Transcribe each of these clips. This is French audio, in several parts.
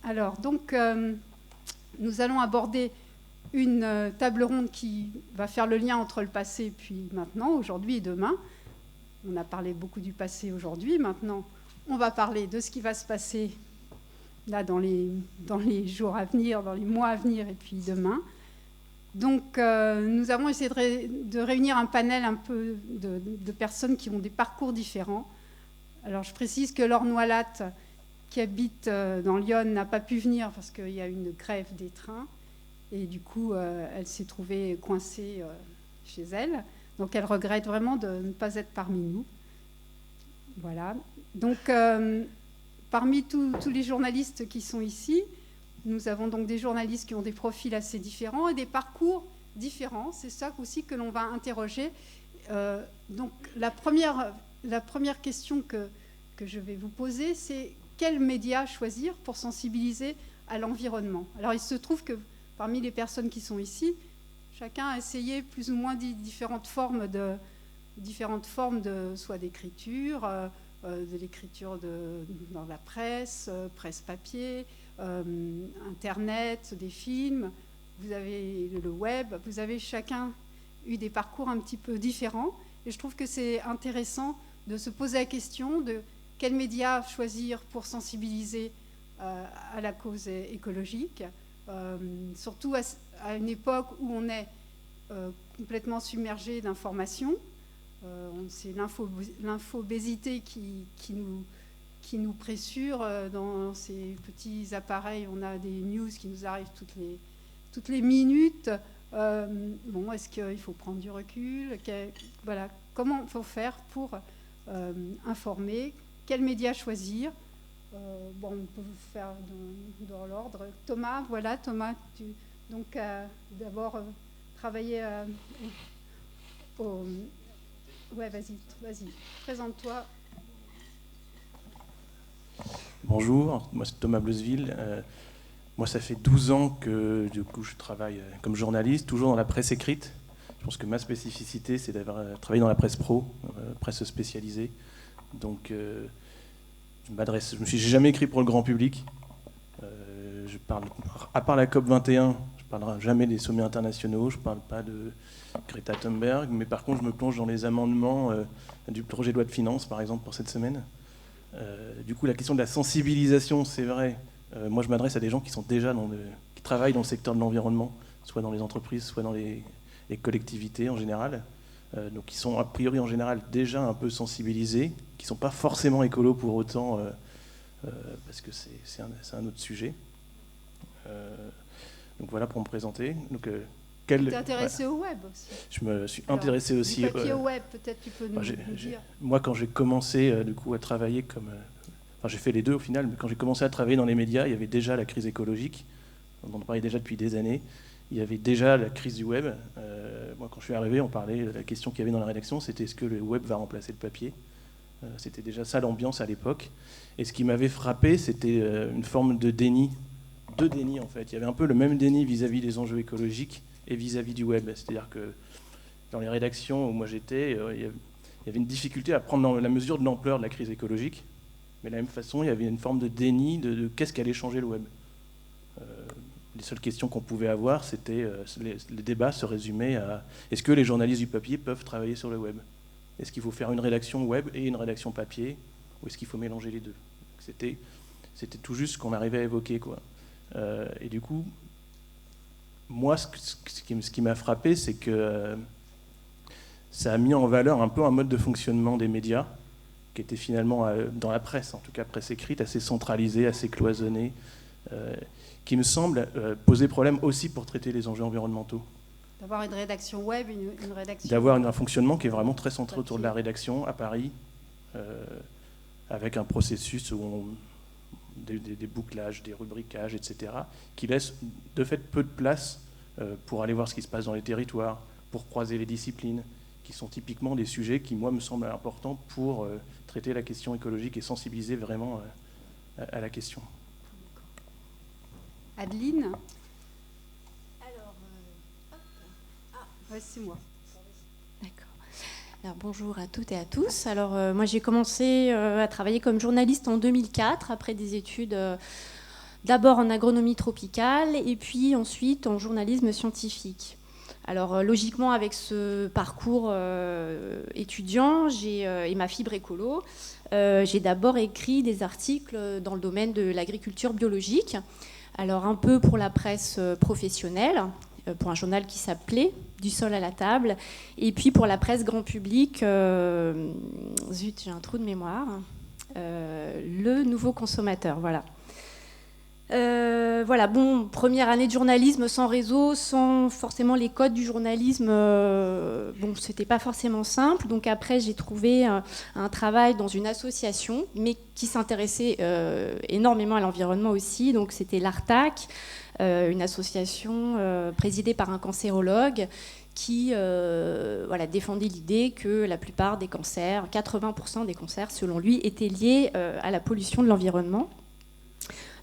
Alors, donc, nous allons aborder une table ronde qui va faire le lien entre le passé puis maintenant, aujourd'hui et demain. On a parlé beaucoup du passé aujourd'hui. Maintenant, on va parler de ce qui va se passer là dans les jours à venir, dans les mois à venir et puis demain. Donc, nous avons essayé de réunir un panel un peu de personnes qui ont des parcours différents. Alors, je précise que Laure Noalat, qui habite dans Lyon, n'a pas pu venir parce qu'il y a une grève des trains. Et du coup, elle s'est trouvée coincée chez elle. Donc, elle regrette vraiment de ne pas être parmi nous. Voilà. Donc, parmi tous les journalistes qui sont ici, nous avons donc des journalistes qui ont des profils assez différents et des parcours différents. C'est ça aussi que l'on va interroger. Donc, la première question que je vais vous poser, c'est quels médias choisir pour sensibiliser à l'environnement? Alors, il se trouve que parmi les personnes qui sont ici, chacun a essayé plus ou moins différentes formes soit d'écriture, de l'écriture dans la presse, presse papier, Internet, des films, vous avez le web, vous avez chacun eu des parcours un petit peu différents. Et je trouve que c'est intéressant de se poser la question de quels médias choisir pour sensibiliser à la cause écologique, surtout à une époque où on est complètement submergé d'informations. C'est l'infobésité qui nous pressure dans ces petits appareils. On a des news qui nous arrivent toutes les minutes. Est-ce qu'il faut prendre du recul? Voilà, comment il faut faire pour informer? Quels médias choisir? On peut faire dans l'ordre. Thomas, voilà, Thomas, donc d'abord travailler Ouais, vas-y, présente-toi. Bonjour, moi c'est Thomas Bleusville. Moi ça fait 12 ans que du coup je travaille comme journaliste, toujours dans la presse écrite. Je pense que ma spécificité c'est d'avoir travaillé dans la presse pro, presse spécialisée. Donc j'ai jamais écrit pour le grand public. À part la COP21, je ne parlerai jamais des sommets internationaux, je ne parle pas de Greta Thunberg, mais par contre je me plonge dans les amendements du projet de loi de finances, par exemple, pour cette semaine. Du coup, la question de la sensibilisation, c'est vrai. Moi, je m'adresse à des gens qui sont déjà qui travaillent dans le secteur de l'environnement, soit dans les entreprises, soit dans les collectivités en général. Donc, qui sont a priori en général déjà un peu sensibilisés, qui ne sont pas forcément écolos pour autant, parce que c'est un autre sujet. Donc voilà pour me présenter. Donc, tu t'es intéressé au web aussi. Je me suis intéressé aussi du papier au web, peut-être tu peux nous dire. Moi, quand j'ai commencé du coup à travailler j'ai fait les deux au final, mais quand j'ai commencé à travailler dans les médias, il y avait déjà la crise écologique. On en parlait déjà depuis des années. Il y avait déjà la crise du web. Moi, quand je suis arrivé, on parlait, la question qu'il y avait dans la rédaction, c'était est-ce que le web va remplacer le papier? C'était déjà ça l'ambiance à l'époque. Et ce qui m'avait frappé, c'était une forme de déni. Deux dénis en fait. Il y avait un peu le même déni vis-à-vis des enjeux écologiques et vis-à-vis du web. C'est-à-dire que dans les rédactions où moi j'étais, il y avait une difficulté à prendre la mesure de l'ampleur de la crise écologique. Mais de la même façon, il y avait une forme de déni de qu'est-ce qu'allait changer le web. Les seules questions qu'on pouvait avoir, c'était les débats se résumaient à est-ce que les journalistes du papier peuvent travailler sur le web? Est-ce qu'il faut faire une rédaction web et une rédaction papier? Ou est-ce qu'il faut mélanger les deux? C'était tout juste ce qu'on arrivait à évoquer, quoi. Et du coup, moi, ce qui m'a frappé, c'est que ça a mis en valeur un peu un mode de fonctionnement des médias qui était finalement, dans la presse, en tout cas presse écrite, assez centralisé, assez cloisonné, qui me semble poser problème aussi pour traiter les enjeux environnementaux. D'avoir une rédaction web, une rédaction... D'avoir un fonctionnement qui est vraiment très centré autour de la rédaction à Paris, avec un processus où des bouclages, des rubriquages, etc., qui laissent de fait peu de place pour aller voir ce qui se passe dans les territoires, pour croiser les disciplines, qui sont typiquement des sujets qui, moi, me semblent importants pour traiter la question écologique et sensibiliser vraiment à la question. Adeline? Alors, c'est moi. D'accord. Alors, bonjour à toutes et à tous. Alors, moi, j'ai commencé à travailler comme journaliste en 2004, après des études d'abord en agronomie tropicale et puis ensuite en journalisme scientifique. Alors logiquement, avec ce parcours étudiant et ma fibre écolo, j'ai d'abord écrit des articles dans le domaine de l'agriculture biologique. Alors un peu pour la presse professionnelle, pour un journal qui s'appelait Du sol à la table, et puis pour la presse grand public, zut, j'ai un trou de mémoire, Le Nouveau Consommateur, voilà. Voilà, bon, première année de journalisme sans réseau, sans forcément les codes du journalisme, bon, c'était pas forcément simple. Donc après, j'ai trouvé un travail dans une association, mais qui s'intéressait énormément à l'environnement aussi. Donc c'était l'ARTAC, une association présidée par un cancérologue qui voilà, défendait l'idée que la plupart des cancers, 80% des cancers, selon lui, étaient liés à la pollution de l'environnement.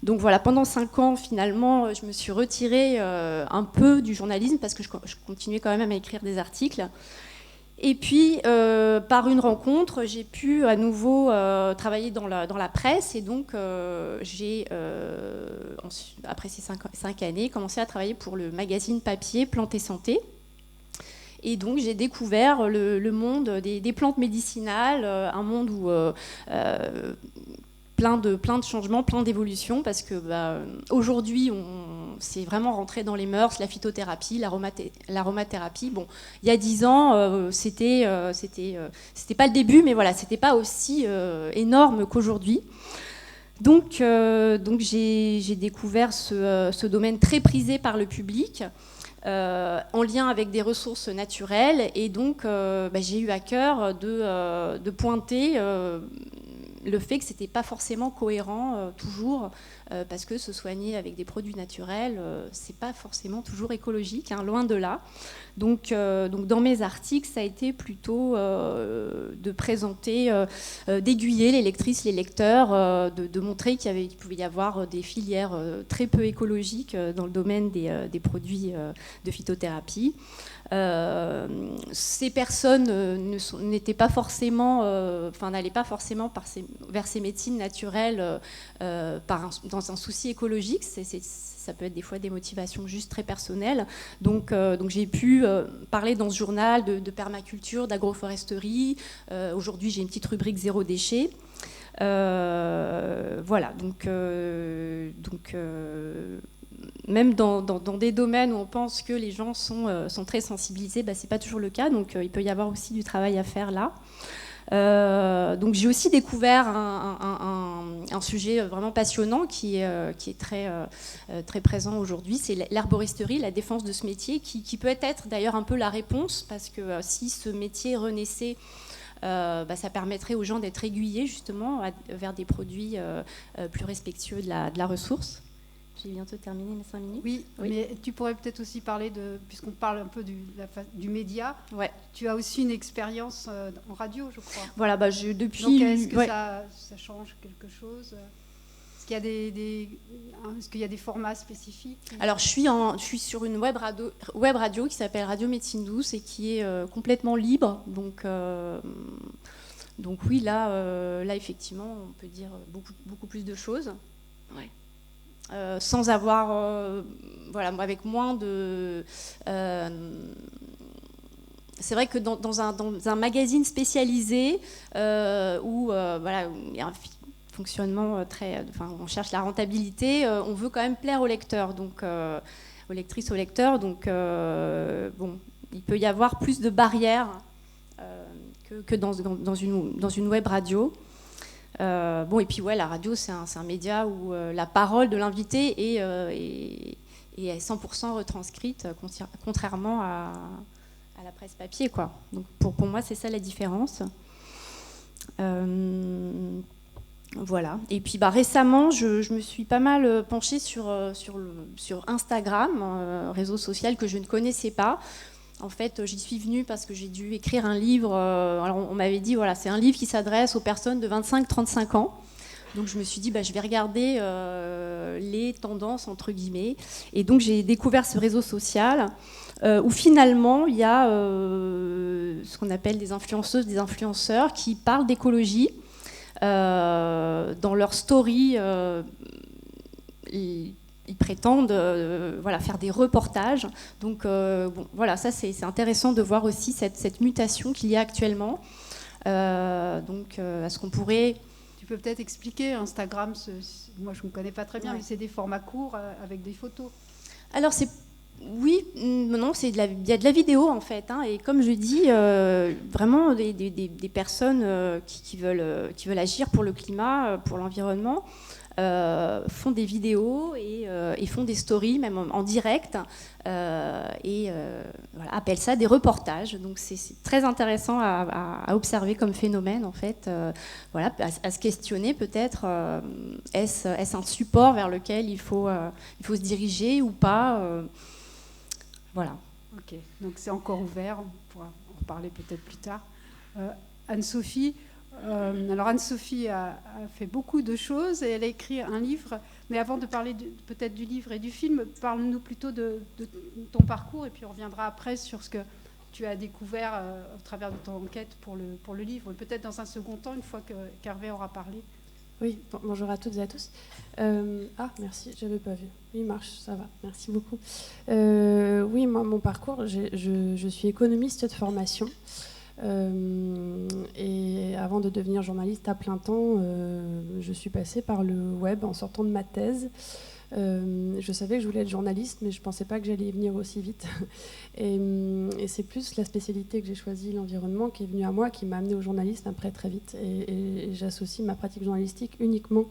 Donc voilà, pendant 5 ans, finalement, je me suis retirée un peu du journalisme parce que je continuais quand même à écrire des articles. Et puis, par une rencontre, j'ai pu à nouveau travailler dans la presse. Et donc, j'ai, après ces 5 années, commencé à travailler pour le magazine papier Plantes et Santé. Et donc, j'ai découvert le monde des plantes médicinales, un monde où... plein de changements, plein d'évolutions, parce que aujourd'hui, c'est vraiment rentré dans les mœurs, la phytothérapie, l'aromathérapie. Bon, il y a 10 ans, c'était pas le début, mais voilà, c'était pas aussi énorme qu'aujourd'hui. Donc j'ai découvert ce domaine très prisé par le public, en lien avec des ressources naturelles, et donc j'ai eu à cœur de pointer le fait que ce n'était pas forcément cohérent toujours, parce que se soigner avec des produits naturels, ce n'est pas forcément toujours écologique, hein, loin de là. Donc dans mes articles, ça a été plutôt de présenter, d'aiguiller les lectrices, les lecteurs, de montrer qu'il pouvait y avoir des filières très peu écologiques dans le domaine des produits de phytothérapie. Ces personnes n'étaient pas forcément, n'allaient pas forcément vers ces médecines naturelles dans un souci écologique. Ça peut être des fois des motivations juste très personnelles. Donc j'ai pu parler dans ce journal de permaculture, d'agroforesterie. Aujourd'hui, j'ai une petite rubrique zéro déchet. Voilà, donc même dans des domaines où on pense que les gens sont très sensibilisés, c'est pas toujours le cas, donc il peut y avoir aussi du travail à faire là. Donc j'ai aussi découvert un sujet vraiment passionnant qui est très présent aujourd'hui, c'est l'herboristerie, la défense de ce métier, qui peut être d'ailleurs un peu la réponse, parce que si ce métier renaissait, ça permettrait aux gens d'être aiguillés justement vers des produits plus respectueux de la ressource. J'ai bientôt terminé mes 5 minutes. Oui, mais tu pourrais peut-être aussi parler puisqu'on parle un peu du média, ouais. Tu as aussi une expérience en radio, je crois. Voilà, depuis... Donc est-ce que ça change quelque chose ? Est-ce qu'il y a des formats spécifiques ? Alors je suis sur une web radio qui s'appelle Radio Médecine Douce et qui est complètement libre. Donc oui, là effectivement, on peut dire beaucoup plus de choses. Ouais. Sans avoir, avec moins de... c'est vrai que dans un magazine spécialisé où il y a un fonctionnement on cherche la rentabilité, on veut quand même plaire aux lecteurs, donc aux lectrices, aux lecteurs, donc il peut y avoir plus de barrières que dans une web radio. Et puis la radio, c'est un média où la parole de l'invité est 100% retranscrite, contrairement à la presse papier, quoi. Donc pour moi, c'est ça la différence. Voilà. Et puis récemment, je me suis pas mal penchée sur Instagram, réseau social que je ne connaissais pas. En fait, j'y suis venue parce que j'ai dû écrire un livre. Alors, on m'avait dit, c'est un livre qui s'adresse aux personnes de 25-35 ans. Donc, je me suis dit, je vais regarder les tendances, entre guillemets. Et donc, j'ai découvert ce réseau social où finalement, il y a ce qu'on appelle des influenceuses, des influenceurs qui parlent d'écologie dans leur story ils prétendent faire des reportages. Donc voilà, ça c'est intéressant de voir aussi cette mutation qu'il y a actuellement. Est-ce qu'on pourrait... Tu peux peut-être expliquer Instagram, moi je ne connais pas très bien, Ouais. mais c'est des formats courts avec des photos. Alors oui, non, il y a de la vidéo en fait, hein, et comme je dis, vraiment des personnes qui veulent agir pour le climat, pour l'environnement, font des vidéos et font des stories, même en direct, appellent ça des reportages. Donc c'est très intéressant à observer comme phénomène en fait, à se questionner peut-être, est-ce un support vers lequel il faut se diriger ou pas, voilà. Ok, donc c'est encore ouvert, on pourra en reparler peut-être plus tard. Anne-Sophie, alors Anne-Sophie a fait beaucoup de choses et elle a écrit un livre, mais avant de parler peut-être du livre et du film, parle-nous plutôt de ton parcours et puis on reviendra après sur ce que tu as découvert au travers de ton enquête pour le livre, peut-être dans un second temps, une fois qu'Hervé aura parlé. Oui, bonjour à toutes et à tous. Merci, je n'avais pas vu. Il marche, ça va, merci beaucoup. Oui, moi, mon parcours, je suis économiste de formation. Et avant de devenir journaliste à plein temps, je suis passée par le web en sortant de ma thèse. Je savais que je voulais être journaliste, mais je ne pensais pas que j'allais y venir aussi vite. Et c'est plus la spécialité que j'ai choisie, l'environnement, qui est venue à moi, qui m'a amenée au journalisme après très vite. Et j'associe ma pratique journalistique uniquement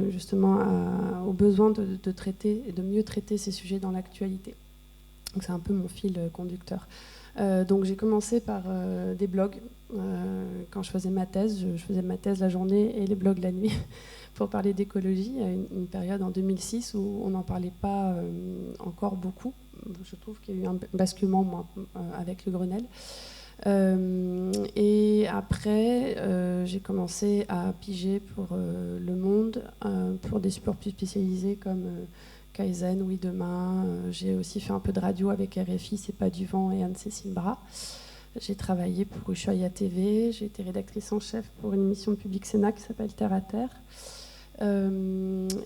justement au besoin de traiter et de mieux traiter ces sujets dans l'actualité. Donc c'est un peu mon fil conducteur. Donc j'ai commencé par des blogs. Quand je faisais ma thèse, je faisais ma thèse la journée et les blogs la nuit pour parler d'écologie, à une période en 2006 où on n'en parlait pas encore beaucoup. Je trouve qu'il y a eu un basculement moi, avec le Grenelle. Et après, j'ai commencé à piger pour Le Monde, pour des supports plus spécialisés comme Kaizen, Oui Demain. J'ai aussi fait un peu de radio avec RFI, C'est pas du vent, et Anne-Cécile Bras. J'ai travaillé pour Ushuaïa TV, j'ai été rédactrice en chef pour une émission de Public Sénat qui s'appelle Terre à Terre.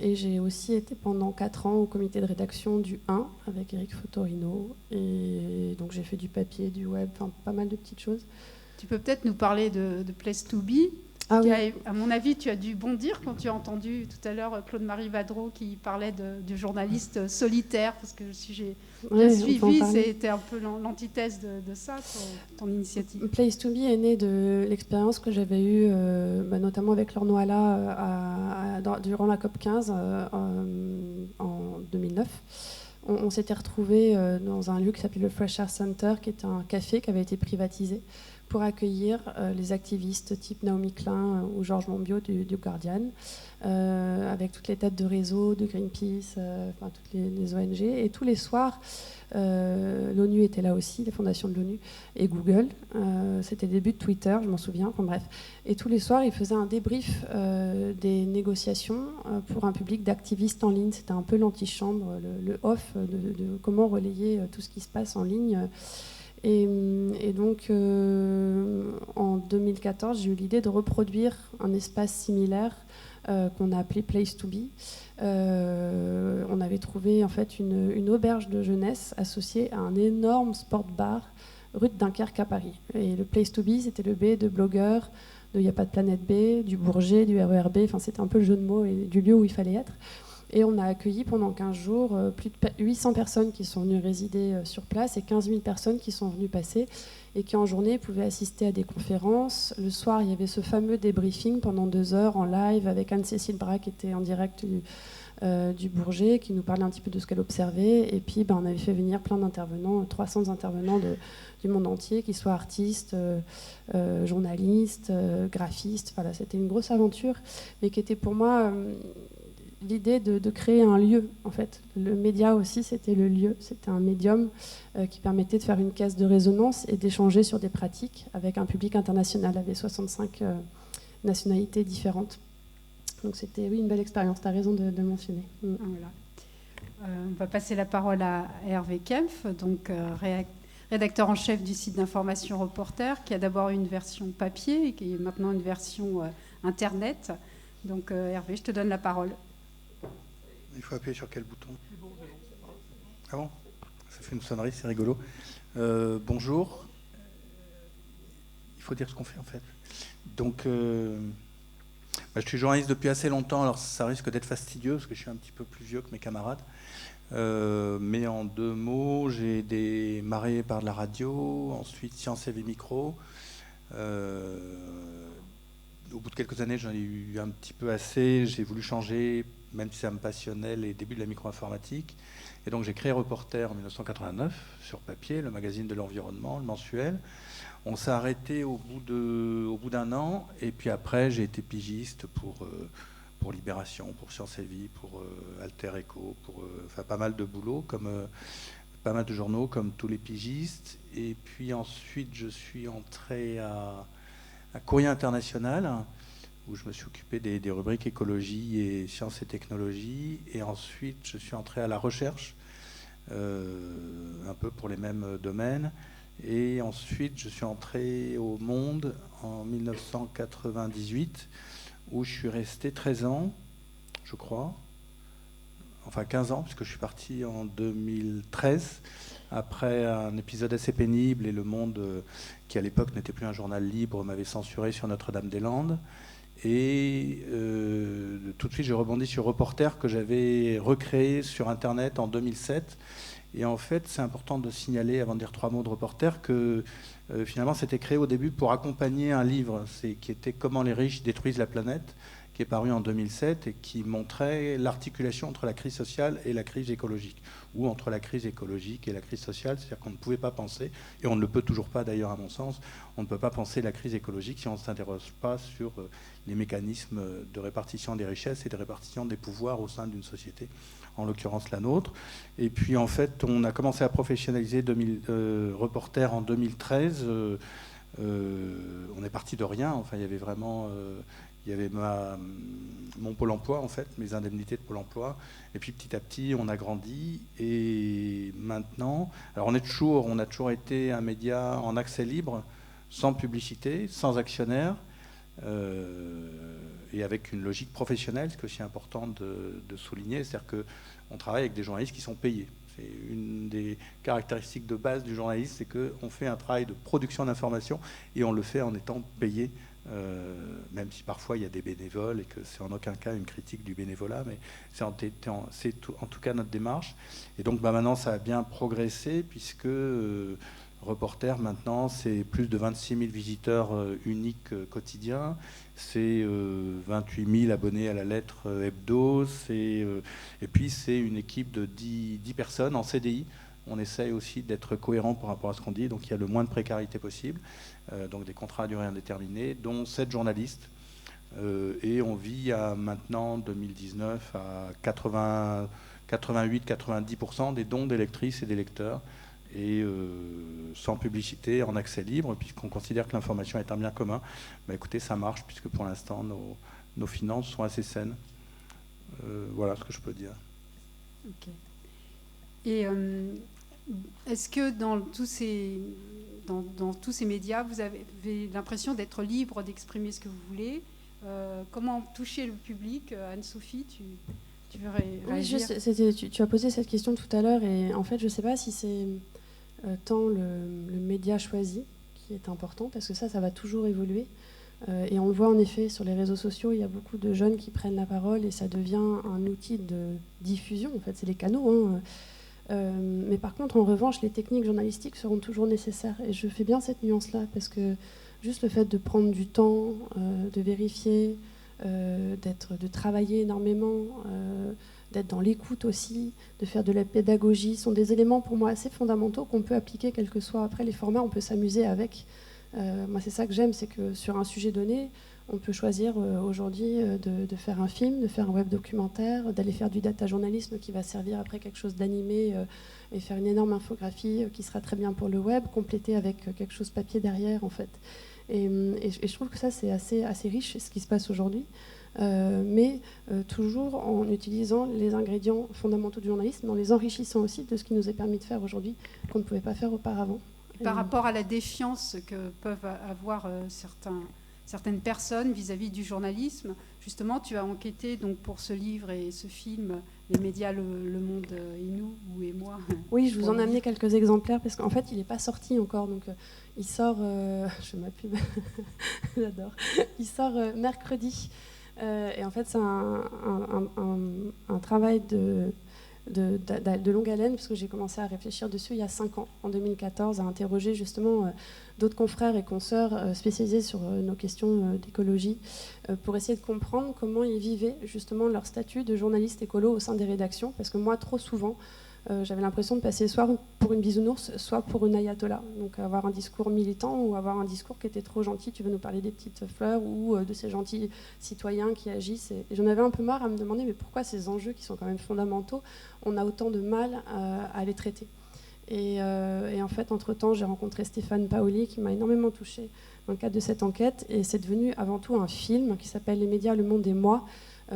Et j'ai aussi été pendant 4 ans au comité de rédaction du 1 avec Éric Fotorino. Et donc j'ai fait du papier, du web, enfin, pas mal de petites choses. Tu peux peut-être nous parler de Place to Be. Ah oui. À mon avis, tu as dû bondir quand tu as entendu tout à l'heure Claude-Marie Vadreau qui parlait du journaliste solitaire, parce que si j'ai bien suivi, c'était un peu l'antithèse de ça, ton initiative. Place to Be est né de l'expérience que j'avais eue, notamment avec Laure Noala durant la COP15 en 2009. On s'était retrouvés dans un lieu qui s'appelait le Fresh Air Center, qui était un café qui avait été privatisé, pour accueillir les activistes type Naomi Klein ou Georges Monbiot du Guardian, avec toutes les têtes de réseau, de Greenpeace, toutes les ONG. Et tous les soirs, l'ONU était là aussi, les fondations de l'ONU, et Google. C'était le début de Twitter, je m'en souviens. Enfin, bref. Et tous les soirs, ils faisaient un débrief des négociations pour un public d'activistes en ligne. C'était un peu l'antichambre, le off de comment relayer tout ce qui se passe en ligne. Et donc, en 2014, j'ai eu l'idée de reproduire un espace similaire qu'on a appelé Place to Be. On avait trouvé en fait une auberge de jeunesse associée à un énorme sport bar rue de Dunkerque à Paris. Et le Place to Be, c'était le B de blogueurs, de Y a pas de planète B, du Bourget, du RERB. Enfin, c'était un peu le jeu de mots et du lieu où il fallait être. Et on a accueilli pendant 15 jours plus de 800 personnes qui sont venues résider sur place et 15 000 personnes qui sont venues passer et qui en journée pouvaient assister à des conférences. Le soir, il y avait ce fameux débriefing pendant 2 heures en live avec Anne-Cécile Bras qui était en direct du Bourget, qui nous parlait un petit peu de ce qu'elle observait. Et puis on avait fait venir plein d'intervenants, 300 intervenants du monde entier, qu'ils soient artistes, journalistes, graphistes. Voilà, c'était une grosse aventure, mais qui était pour moi... l'idée de créer un lieu, en fait. Le média aussi, c'était le lieu. C'était un médium qui permettait de faire une caisse de résonance et d'échanger sur des pratiques avec un public international, avec 65 nationalités différentes. Donc c'était, oui, une belle expérience. Tu as raison de le mentionner. Voilà. On va passer la parole à Hervé Kempf, donc rédacteur en chef du site d'information Reporter, qui a d'abord une version papier et qui est maintenant une version Internet. Donc Hervé, je te donne la parole. Il faut appuyer sur quel bouton? Ah bon? Ça fait une sonnerie, c'est rigolo. Bonjour. Il faut dire ce qu'on fait en fait. Donc, je suis journaliste depuis assez longtemps, alors ça risque d'être fastidieux parce que je suis un petit peu plus vieux que mes camarades. Mais en 2 mots, j'ai démarré par de la radio, ensuite Science et Vie Micro. Au bout de quelques années, j'en ai eu un petit peu assez. J'ai voulu changer, même si ça me passionnait, les débuts de la micro-informatique. Et donc j'ai créé Reporter en 1989, sur papier, le magazine de l'environnement, le mensuel. On s'est arrêté au bout d'1 an. Et puis après, j'ai été pigiste pour Libération, pour Science et Vie, pour Alter Echo, pour pas mal de boulot, pas mal de journaux, comme tous les pigistes. Et puis ensuite, je suis entré à Courrier International, où je me suis occupé des rubriques écologie et sciences et technologies. Et ensuite, je suis entré à La Recherche, un peu pour les mêmes domaines. Et ensuite, je suis entré au Monde en 1998, où je suis resté 13 ans, je crois. Enfin 15 ans, puisque je suis parti en 2013, après un épisode assez pénible, et Le Monde, qui à l'époque n'était plus un journal libre, m'avait censuré sur Notre-Dame-des-Landes. Et tout de suite, j'ai rebondi sur Reporter, que j'avais recréé sur Internet en 2007. Et en fait, c'est important de signaler, avant de dire 3 mots de Reporter, que finalement, c'était créé au début pour accompagner un livre qui était « Comment les riches détruisent la planète », qui est paru en 2007 et qui montrait l'articulation entre la crise sociale et la crise écologique, ou entre la crise écologique et la crise sociale. C'est-à-dire qu'on ne pouvait pas penser, et on ne le peut toujours pas d'ailleurs à mon sens, on ne peut pas penser la crise écologique si on ne s'interroge pas sur les mécanismes de répartition des richesses et de répartition des pouvoirs au sein d'une société, en l'occurrence la nôtre. Et puis en fait, on a commencé à professionnaliser Reporter en 2013. On est parti de rien. Enfin, il y avait vraiment... il y avait mon Pôle emploi, en fait, mes indemnités de Pôle emploi. Et puis petit à petit, on a grandi. Et maintenant, alors on a toujours été un média en accès libre, sans publicité, sans actionnaire, et avec une logique professionnelle, ce qui est aussi important de souligner. C'est-à-dire qu'on travaille avec des journalistes qui sont payés. C'est une des caractéristiques de base du journaliste, c'est qu'on fait un travail de production d'information et on le fait en étant payé. Même si parfois il y a des bénévoles et que c'est en aucun cas une critique du bénévolat, mais c'est en tout cas notre démarche. Et donc maintenant ça a bien progressé, puisque Reporter maintenant c'est plus de 26 000 visiteurs uniques quotidiens, c'est 28 000 abonnés à la lettre hebdo, et puis c'est une équipe de 10 personnes en CDI. On essaye aussi d'être cohérent par rapport à ce qu'on dit, donc il y a le moins de précarité possible, donc des contrats à durée indéterminée, dont 7 journalistes. Et on vit maintenant, 2019, à 88-90% des dons des lectrices et des lecteurs, et sans publicité, en accès libre, puisqu'on considère que l'information est un bien commun. Écoutez, ça marche, puisque pour l'instant, nos finances sont assez saines. Voilà ce que je peux dire. Ok. Et est-ce que dans tous ces médias, vous avez l'impression d'être libre d'exprimer ce que vous voulez? Comment toucher le public? Anne-Sophie, tu veux réagir? Oui, tu as posé cette question tout à l'heure, et en fait, je ne sais pas si c'est tant le média choisi qui est important, parce que ça va toujours évoluer. Et on le voit en effet sur les réseaux sociaux, il y a beaucoup de jeunes qui prennent la parole et ça devient un outil de diffusion. En fait, c'est les canaux. Mais par contre, en revanche, les techniques journalistiques seront toujours nécessaires. Et je fais bien cette nuance-là, parce que juste le fait de prendre du temps, de vérifier, de travailler énormément, d'être dans l'écoute aussi, de faire de la pédagogie, sont des éléments pour moi assez fondamentaux qu'on peut appliquer quels que soient après les formats, on peut s'amuser avec. Moi, c'est ça que j'aime, c'est que sur un sujet donné, on peut choisir aujourd'hui de faire un film, de faire un web documentaire, d'aller faire du data journalisme qui va servir après quelque chose d'animé et faire une énorme infographie qui sera très bien pour le web, compléter avec quelque chose papier derrière en fait. Et je trouve que ça c'est assez riche ce qui se passe aujourd'hui, mais toujours en utilisant les ingrédients fondamentaux du journalisme, en les enrichissant aussi de ce qui nous est permis de faire aujourd'hui qu'on ne pouvait pas faire auparavant. Par rapport à la défiance que peuvent avoir certaines personnes vis-à-vis du journalisme, justement, tu as enquêté donc, pour ce livre et ce film, les médias, le monde et nous, vous et moi. Oui, je vous en ai amené quelques exemplaires parce qu'en fait, il n'est pas sorti encore. Donc, il sort, je fais ma pub, j'adore. Il sort mercredi. Et en fait, c'est un travail de longue haleine, parce que j'ai commencé à réfléchir dessus il y a 5 ans, en 2014, à interroger justement d'autres confrères et consoeurs spécialisés sur nos questions d'écologie, pour essayer de comprendre comment ils vivaient justement leur statut de journaliste écolo au sein des rédactions, parce que moi, trop souvent, j'avais l'impression de passer soit pour une bisounours, soit pour une ayatollah. Donc avoir un discours militant ou avoir un discours qui était trop gentil, tu veux nous parler des petites fleurs ou de ces gentils citoyens qui agissent. Et j'en avais un peu marre à me demander mais pourquoi ces enjeux qui sont quand même fondamentaux, on a autant de mal à les traiter. Et en fait, entre-temps, j'ai rencontré Stéphane Paoli qui m'a énormément touchée dans le cadre de cette enquête. Et c'est devenu avant tout un film qui s'appelle Les médias, le monde et moi,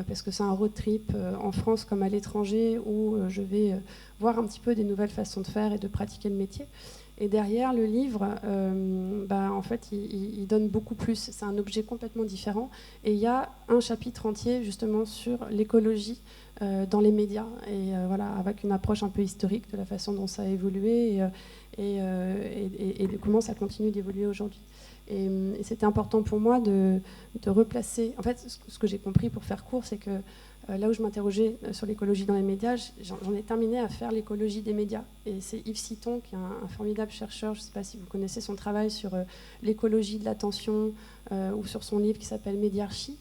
parce que c'est un road trip en France comme à l'étranger où je vais voir un petit peu des nouvelles façons de faire et de pratiquer le métier. Et derrière le livre, en fait, il donne beaucoup plus. C'est un objet complètement différent. Et il y a un chapitre entier justement sur l'écologie dans les médias. Et voilà, avec une approche un peu historique de la façon dont ça a évolué et de comment ça continue d'évoluer aujourd'hui. Et c'était important pour moi de replacer. En fait, ce que j'ai compris pour faire court, c'est que là où je m'interrogeais sur l'écologie dans les médias, j'en ai terminé à faire l'écologie des médias. Et c'est Yves Citon, qui est un formidable chercheur, je ne sais pas si vous connaissez son travail sur l'écologie de l'attention, ou sur son livre qui s'appelle Médiarchie,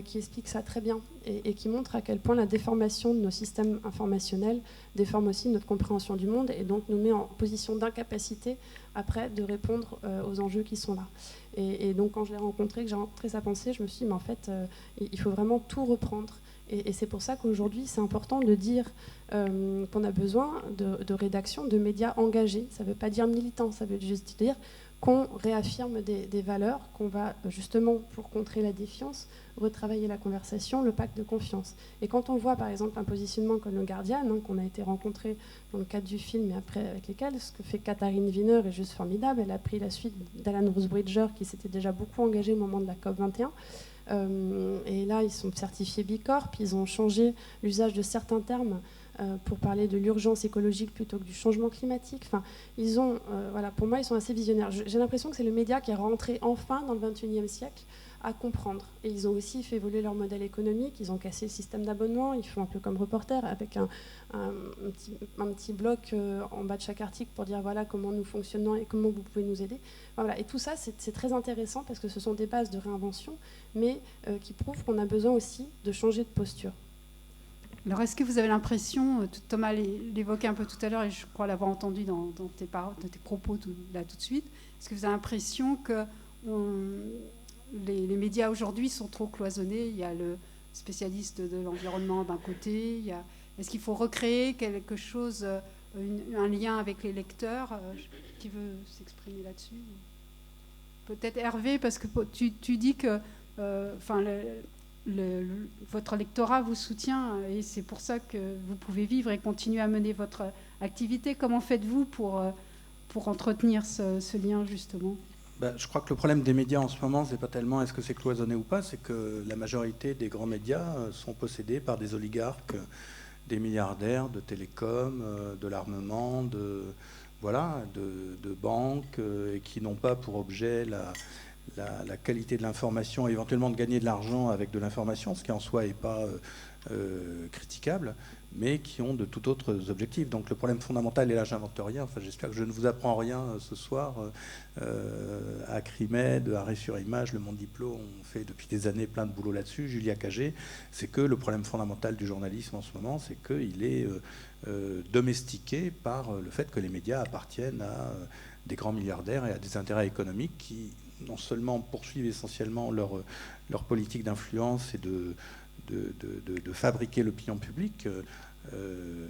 qui explique ça très bien et qui montre à quel point la déformation de nos systèmes informationnels déforme aussi notre compréhension du monde et donc nous met en position d'incapacité après de répondre aux enjeux qui sont là. Et donc quand je l'ai rencontré, que j'ai rencontré sa pensée, je me suis dit mais en fait il faut vraiment tout reprendre. Et c'est pour ça qu'aujourd'hui c'est important de dire qu'on a besoin de rédaction, de médias engagés. Ça ne veut pas dire militant, ça veut juste dire qu'on réaffirme des valeurs, qu'on va justement, pour contrer la défiance, retravailler la conversation, le pacte de confiance. Et quand on voit par exemple un positionnement comme le Guardian, qu'on a été rencontré dans le cadre du film et après avec lesquels, ce que fait Katharine Wiener est juste formidable. Elle a pris la suite d'Alan Rusbridger qui s'était déjà beaucoup engagé au moment de la COP21. Et là, ils sont certifiés Bicorp, ils ont changé l'usage de certains termes pour parler de l'urgence écologique plutôt que du changement climatique. Enfin, ils ont, voilà, pour moi, ils sont assez visionnaires. J'ai l'impression que c'est le média qui est rentré enfin dans le XXIe siècle à comprendre. Et ils ont aussi fait évoluer leur modèle économique. Ils ont cassé le système d'abonnement. Ils font un peu comme Reporter, avec un petit bloc en bas de chaque article pour dire voilà comment nous fonctionnons et comment vous pouvez nous aider. Voilà. Et tout ça, c'est très intéressant parce que ce sont des bases de réinvention, mais qui prouvent qu'on a besoin aussi de changer de posture. Alors, est-ce que vous avez l'impression, Thomas l'évoquait un peu tout à l'heure, et je crois l'avoir entendu dans tes propos là tout de suite, est-ce que vous avez l'impression que les médias aujourd'hui sont trop cloisonnés? Il y a le spécialiste de l'environnement d'un côté, est-ce qu'il faut recréer quelque chose, un lien avec les lecteurs? Qui veut s'exprimer là-dessus? Peut-être Hervé, parce que tu dis que votre lectorat vous soutient et c'est pour ça que vous pouvez vivre et continuer à mener votre activité. Comment faites-vous pour entretenir ce lien justement? Je crois que le problème des médias en ce moment, c'est pas tellement est-ce que c'est cloisonné ou pas, c'est que la majorité des grands médias sont possédés par des oligarques, des milliardaires de télécom, de l'armement, de banques, et qui n'ont pas pour objet la qualité de l'information, éventuellement de gagner de l'argent avec de l'information, ce qui en soi n'est pas critiquable, mais qui ont de tout autres objectifs. Donc le problème fondamental, et là j'invente rien, j'espère que je ne vous apprends rien ce soir, à Acrimed, Arrêt sur Image, Le Monde Diplo, on fait depuis des années plein de boulot là-dessus, Julia Cagé, c'est que le problème fondamental du journalisme en ce moment, c'est qu'il est domestiqué par le fait que les médias appartiennent à des grands milliardaires et à des intérêts économiques qui non seulement poursuivent essentiellement leur politique d'influence et de fabriquer l'opinion publique,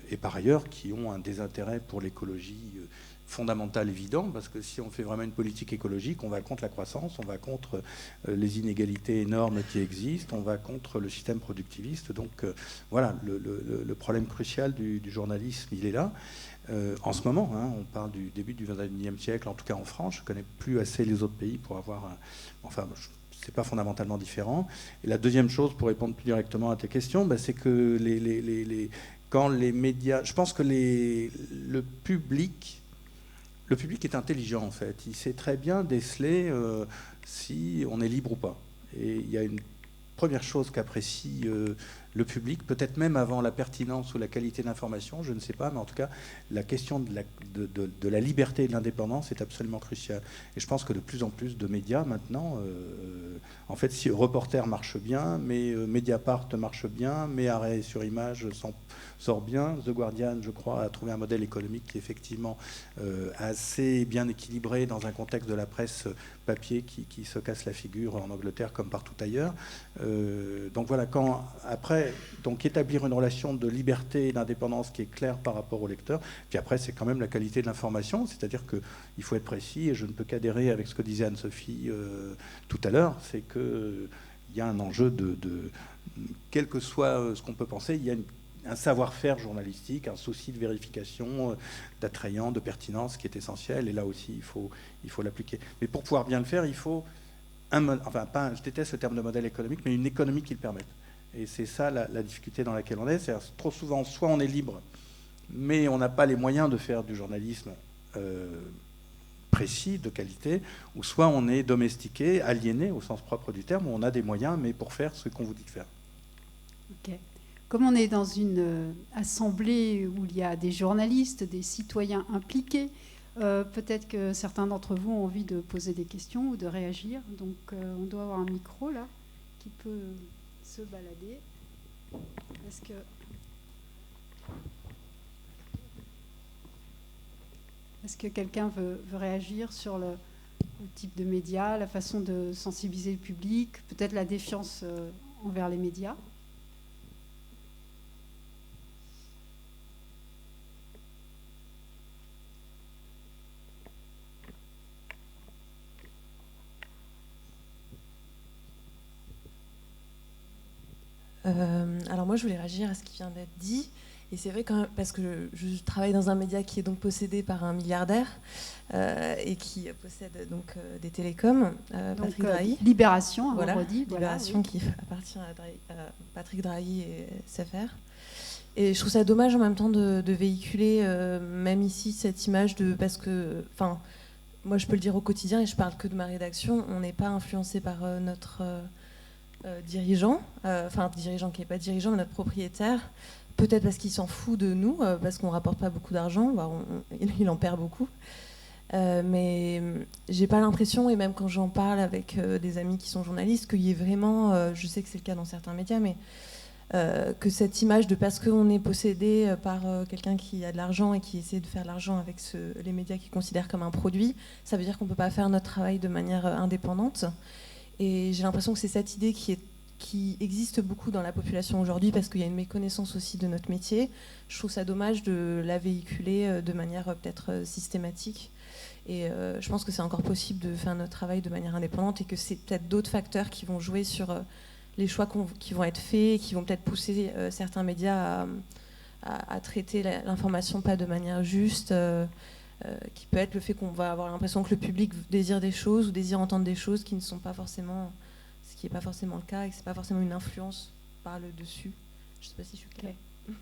et par ailleurs qui ont un désintérêt pour l'écologie fondamental évident, parce que si on fait vraiment une politique écologique, on va contre la croissance, on va contre les inégalités énormes qui existent, on va contre le système productiviste. Donc voilà, le problème crucial du journalisme, il est là. En ce moment, on parle du début du XXIe siècle, en tout cas en France. Je ne connais plus assez les autres pays pour avoir c'est pas fondamentalement différent. Et la deuxième chose, pour répondre plus directement à tes questions, c'est que quand les médias... Je pense que le public est intelligent, en fait. Il sait très bien déceler si on est libre ou pas. Et il y a une première chose qu'apprécie le public, peut-être même avant la pertinence ou la qualité de l'information, je ne sais pas, mais en tout cas, la question de la liberté et de l'indépendance est absolument cruciale. Et je pense que de plus en plus de médias, maintenant, en fait, si Reporter marche bien, mais Mediapart marche bien, mais Arrêt sur Image sort bien, The Guardian, je crois, a trouvé un modèle économique qui est effectivement assez bien équilibré dans un contexte de la presse papier qui se casse la figure en Angleterre comme partout ailleurs. Donc voilà, donc établir une relation de liberté et d'indépendance qui est claire par rapport au lecteur. Puis après, c'est quand même la qualité de l'information, c'est-à-dire qu'il faut être précis, et je ne peux qu'adhérer avec ce que disait Anne-Sophie tout à l'heure, c'est qu'il y a un enjeu quel que soit ce qu'on peut penser, il y a un savoir-faire journalistique, un souci de vérification, d'attrayant, de pertinence qui est essentiel, et là aussi, il faut l'appliquer. Mais pour pouvoir bien le faire, il faut je déteste le terme de modèle économique, mais une économie qui le permette. Et c'est ça la difficulté dans laquelle on est. C'est-à-dire, trop souvent, soit on est libre, mais on n'a pas les moyens de faire du journalisme précis, de qualité, ou soit on est domestiqué, aliéné au sens propre du terme, où on a des moyens, mais pour faire ce qu'on vous dit de faire. Ok. Comme on est dans une assemblée où il y a des journalistes, des citoyens impliqués, peut-être que certains d'entre vous ont envie de poser des questions ou de réagir. Donc on doit avoir un micro là qui peut se balader. Est-ce que quelqu'un veut réagir sur le type de médias, la façon de sensibiliser le public, peut-être la défiance envers les médias ? Alors moi, je voulais réagir à ce qui vient d'être dit. Et c'est vrai quand même, parce que je travaille dans un média qui est donc possédé par un milliardaire et qui possède donc des télécoms, Patrick Drahi. Libération, on voilà, redit. Libération, oui. Qui appartient à Patrick Drahi et SFR. Et je trouve ça dommage en même temps de véhiculer, même ici, cette image de... Parce que, enfin, moi je peux le dire au quotidien et je parle que de ma rédaction, on n'est pas influencé par notre... dirigeant qui n'est pas dirigeant, mais notre propriétaire, peut-être parce qu'il s'en fout de nous, parce qu'on ne rapporte pas beaucoup d'argent, il en perd beaucoup. Mais j'ai pas l'impression, et même quand j'en parle avec des amis qui sont journalistes, qu'il y ait vraiment, je sais que c'est le cas dans certains médias, mais que cette image de parce qu'on est possédé par quelqu'un qui a de l'argent et qui essaie de faire de l'argent avec les médias qu'il considère comme un produit, ça veut dire qu'on ne peut pas faire notre travail de manière indépendante. Et j'ai l'impression que c'est cette idée qui existe beaucoup dans la population aujourd'hui parce qu'il y a une méconnaissance aussi de notre métier. Je trouve ça dommage de la véhiculer de manière peut-être systématique. Et je pense que c'est encore possible de faire notre travail de manière indépendante et que c'est peut-être d'autres facteurs qui vont jouer sur les choix qui vont être faits, qui vont peut-être pousser certains médias à traiter l'information pas de manière juste. Qui peut être le fait qu'on va avoir l'impression que le public désire des choses ou désire entendre des choses qui ne sont pas forcément, ce qui n'est pas forcément le cas et que ce n'est pas forcément une influence par le dessus. Je ne sais pas si je suis claire. Okay.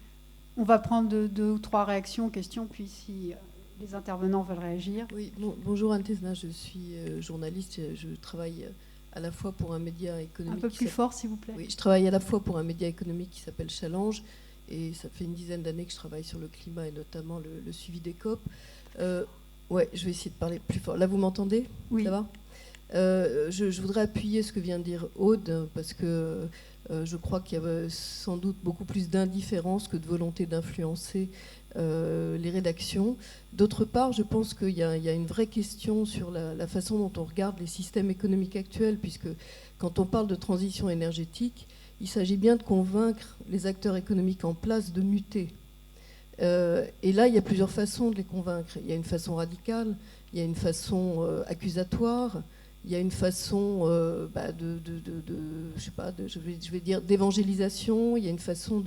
On va prendre deux ou trois réactions, questions, puis si les intervenants veulent réagir. Oui, bonjour Anne Tesna, je suis journaliste, je travaille à la fois pour un média économique... Un peu plus fort s'il vous plaît. Oui, je travaille à la fois pour un média économique qui s'appelle Challenge et ça fait une dizaine d'années que je travaille sur le climat et notamment le suivi des COP. Ouais, je vais essayer de parler plus fort. Là, vous m'entendez ? Oui. Ça va ? Je voudrais appuyer ce que vient de dire Aude, parce que je crois qu'il y avait sans doute beaucoup plus d'indifférence que de volonté d'influencer les rédactions. D'autre part, je pense qu'il y a une vraie question sur la façon dont on regarde les systèmes économiques actuels, puisque quand on parle de transition énergétique, il s'agit bien de convaincre les acteurs économiques en place de muter. Et là, il y a plusieurs façons de les convaincre. Il y a une façon radicale, il y a une façon accusatoire, il y a une façon je vais dire d'évangélisation, il y a une façon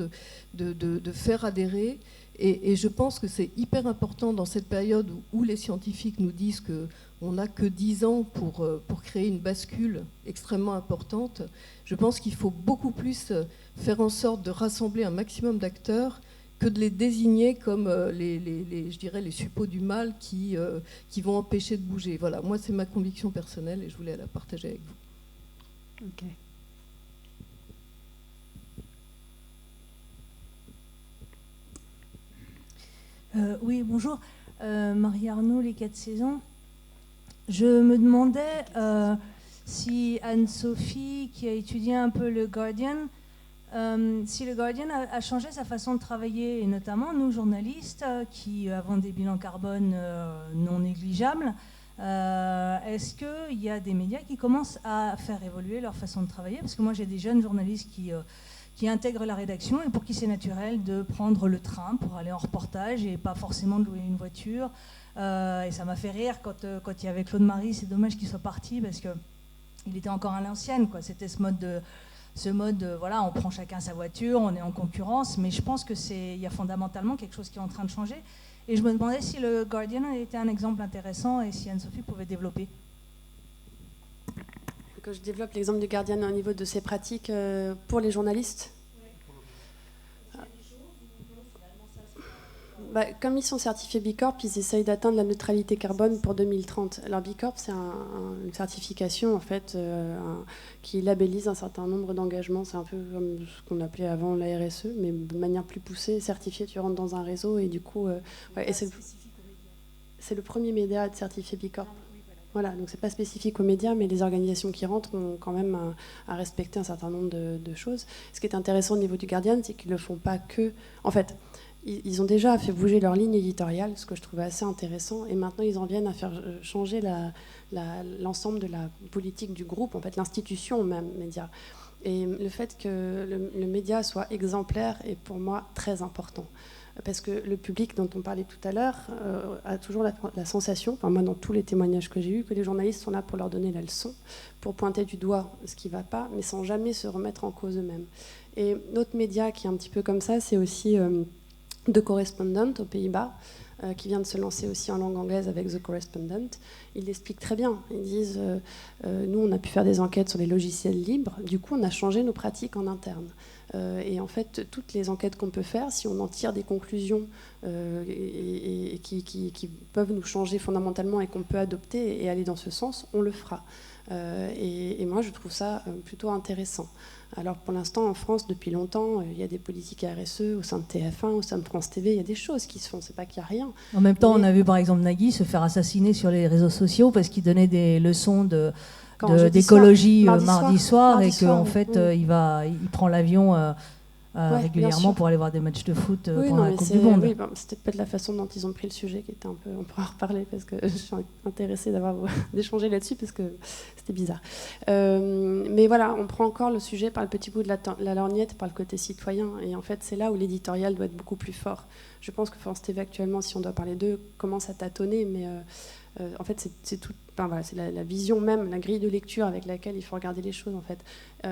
de faire adhérer. Et je pense que c'est hyper important dans cette période où les scientifiques nous disent qu'on on n'a que 10 ans pour créer une bascule extrêmement importante. Je pense qu'il faut beaucoup plus faire en sorte de rassembler un maximum d'acteurs que de les désigner comme je dirais, les suppôts du mal qui vont empêcher de bouger. Voilà, moi c'est ma conviction personnelle et je voulais la partager avec vous. Ok. Oui, bonjour. Marie Arnaud, Les 4 saisons. Je me demandais si Anne-Sophie, qui a étudié un peu le Guardian, si le Guardian a changé sa façon de travailler, et notamment nous, journalistes, qui avons des bilans carbone non négligeables. Est-ce qu'il y a des médias qui commencent à faire évoluer leur façon de travailler? Parce que moi, j'ai des jeunes journalistes qui intègrent la rédaction et pour qui c'est naturel de prendre le train pour aller en reportage et pas forcément de louer une voiture. Et ça m'a fait rire quand il y avait Claude Marie. C'est dommage qu'il soit parti parce qu'il était encore à l'ancienne, quoi. C'était ce mode, voilà, on prend chacun sa voiture, on est en concurrence, mais je pense qu'il y a fondamentalement quelque chose qui est en train de changer. Et je me demandais si le Guardian était un exemple intéressant et si Anne-Sophie pouvait développer. Que je développe l'exemple du Guardian au niveau de ses pratiques pour les journalistes. Comme ils sont certifiés B Corp, ils essayent d'atteindre la neutralité carbone pour 2030. Alors B Corp, c'est une certification en fait qui labellise un certain nombre d'engagements. C'est un peu comme ce qu'on appelait avant la RSE, mais de manière plus poussée, certifié. Tu rentres dans un réseau et du coup, et c'est le premier média à être certifié B Corp. Voilà, donc c'est pas spécifique aux médias, mais les organisations qui rentrent ont quand même à respecter un certain nombre de choses. Ce qui est intéressant au niveau du Guardian, c'est qu'ils ne le font pas que... En fait, ils ont déjà fait bouger leur ligne éditoriale, ce que je trouvais assez intéressant, et maintenant ils en viennent à faire changer l'ensemble de la politique du groupe, en fait l'institution même, média. Et le fait que le média soit exemplaire est pour moi très important. Parce que le public dont on parlait tout à l'heure a toujours la sensation, enfin moi dans tous les témoignages que j'ai eus, que les journalistes sont là pour leur donner la leçon, pour pointer du doigt ce qui ne va pas, mais sans jamais se remettre en cause eux-mêmes. Et notre média qui est un petit peu comme ça, c'est aussi The Correspondent aux Pays-Bas, qui vient de se lancer aussi en langue anglaise avec The Correspondent. Ils l'expliquent très bien. Ils disent, nous on a pu faire des enquêtes sur les logiciels libres, du coup on a changé nos pratiques en interne. Et en fait, toutes les enquêtes qu'on peut faire, si on en tire des conclusions et qui peuvent nous changer fondamentalement et qu'on peut adopter et aller dans ce sens, on le fera. Et moi, je trouve ça plutôt intéressant. Alors pour l'instant, en France, depuis longtemps, il y a des politiques RSE au sein de TF1, au sein de France TV, il y a des choses qui se font, c'est pas qu'il n'y a rien. En même temps, on a vu par exemple Nagui se faire assassiner sur les réseaux sociaux parce qu'il donnait des leçons d'écologie mardi soir et qu'en fait il prend l'avion régulièrement pour aller voir des matchs de foot pendant la Coupe du Monde. Oui, c'était peut-être la façon dont ils ont pris le sujet qui était un peu... On pourra en reparler parce que je suis intéressée d'échanger là-dessus parce que c'était bizarre. Mais voilà, on prend encore le sujet par le petit bout de la lorgnette, par le côté citoyen. Et en fait, c'est là où l'éditorial doit être beaucoup plus fort. Je pense que France TV actuellement, si on doit parler d'eux, commence à tâtonner, mais... en fait, c'est tout. Enfin, voilà, c'est la vision même, la grille de lecture avec laquelle il faut regarder les choses. En fait,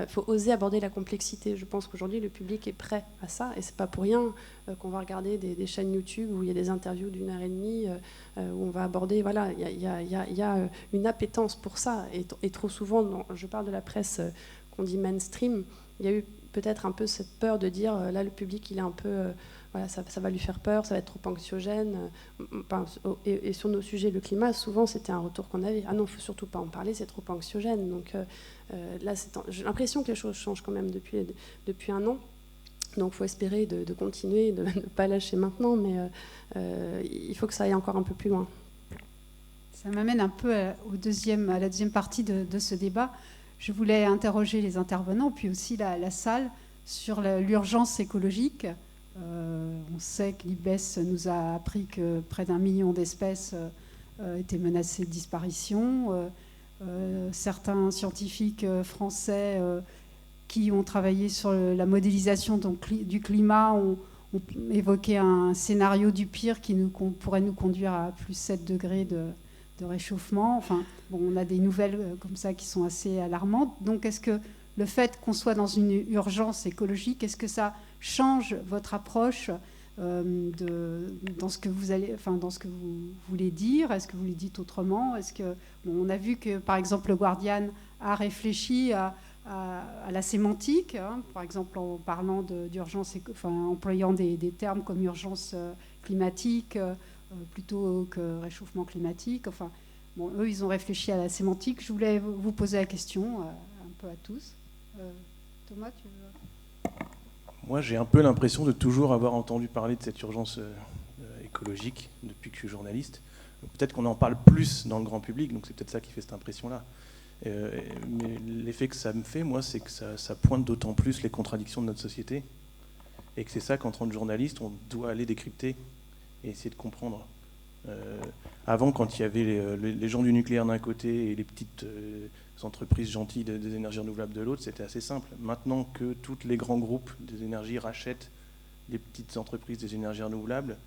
faut oser aborder la complexité. Je pense qu'aujourd'hui, le public est prêt à ça, et c'est pas pour rien qu'on va regarder des chaînes YouTube où il y a des interviews d'1h30 où on va aborder. Voilà, il y a une appétence pour ça, et trop souvent, je parle de la presse qu'on dit mainstream. Il y a eu peut-être un peu cette peur de dire là, le public, il est un peu voilà, ça va lui faire peur, ça va être trop anxiogène. Et sur nos sujets, le climat, souvent, c'était un retour qu'on avait. Ah non, il ne faut surtout pas en parler, c'est trop anxiogène. Donc là, j'ai l'impression que les choses changent quand même depuis un an. Donc il faut espérer de continuer, de ne pas lâcher maintenant, mais il faut que ça aille encore un peu plus loin. Ça m'amène un peu à la deuxième partie de ce débat. Je voulais interroger les intervenants, puis aussi la salle, sur l'urgence écologique. On sait que l'IBES nous a appris que près d'1 million d'espèces étaient menacées de disparition. Certains scientifiques français qui ont travaillé sur la modélisation du climat ont évoqué un scénario du pire qui pourrait nous conduire à plus 7 degrés de réchauffement. Enfin, bon, on a des nouvelles comme ça qui sont assez alarmantes. Donc, est-ce que le fait qu'on soit dans une urgence écologique, est-ce que ça change votre approche dans ce que vous voulez dire? Est-ce que vous le dites autrement? On a vu que, par exemple, le Guardian a réfléchi à la sémantique, hein, par exemple en parlant d'urgence, employant des termes comme urgence climatique plutôt que réchauffement climatique. Eux, ils ont réfléchi à la sémantique. Je voulais vous poser la question un peu à tous. Thomas, tu veux... Moi, j'ai un peu l'impression de toujours avoir entendu parler de cette urgence écologique depuis que je suis journaliste. Peut-être qu'on en parle plus dans le grand public, donc c'est peut-être ça qui fait cette impression-là. Mais l'effet que ça me fait, moi, c'est que ça pointe d'autant plus les contradictions de notre société, et que c'est ça qu'en tant que journaliste, on doit aller décrypter et essayer de comprendre. Avant, quand il y avait les gens du nucléaire d'un côté et les petites entreprises gentilles des énergies renouvelables de l'autre, c'était assez simple. Maintenant que tous les grands groupes des énergies rachètent les petites entreprises des énergies renouvelables,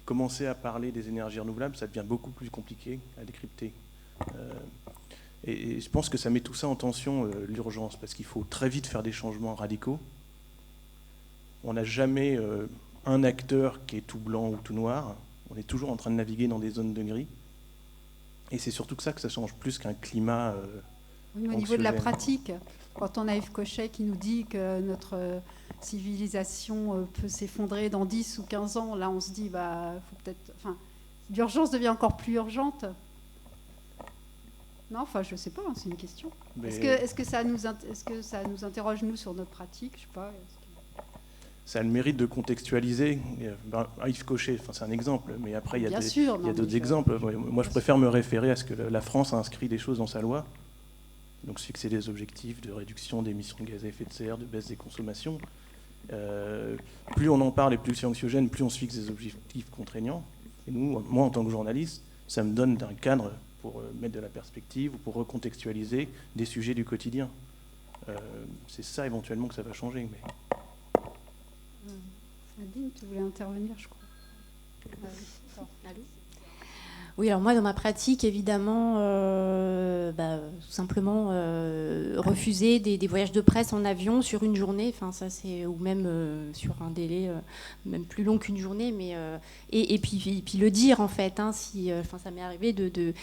commencer à parler des énergies renouvelables, ça devient beaucoup plus compliqué à décrypter. Et je pense que ça met tout ça en tension, l'urgence, parce qu'il faut très vite faire des changements radicaux. On n'a jamais un acteur qui est tout blanc ou tout noir. On est toujours en train de naviguer dans des zones de gris. Et c'est surtout que ça change plus qu'un climat oui, au niveau de la pratique, quand on a Yves Cochet qui nous dit que notre civilisation peut s'effondrer dans 10 ou 15 ans, là on se dit, faut peut-être... l'urgence devient encore plus urgente. Non, je sais pas, c'est une question. Mais... Est-ce que ça nous interroge, nous, sur notre pratique? Je sais pas. Ça a le mérite de contextualiser. Yves Cochet, c'est un exemple, mais après, il y a d'autres exemples. Moi, je préfère me référer à ce que la France a inscrit des choses dans sa loi. Donc, se fixer des objectifs de réduction d'émissions de gaz à effet de serre, de baisse des consommations. Plus on en parle et plus c'est anxiogène, plus on se fixe des objectifs contraignants. Et moi, en tant que journaliste, ça me donne un cadre pour mettre de la perspective ou pour recontextualiser des sujets du quotidien. C'est ça, éventuellement, que ça va changer. Mais... Nadine, tu voulais intervenir, je crois. Allô ? Oui, alors moi, dans ma pratique, évidemment, tout simplement refuser des voyages de presse en avion sur une journée, ou même sur un délai même plus long qu'une journée, mais et puis le dire en fait. Ça m'est arrivé de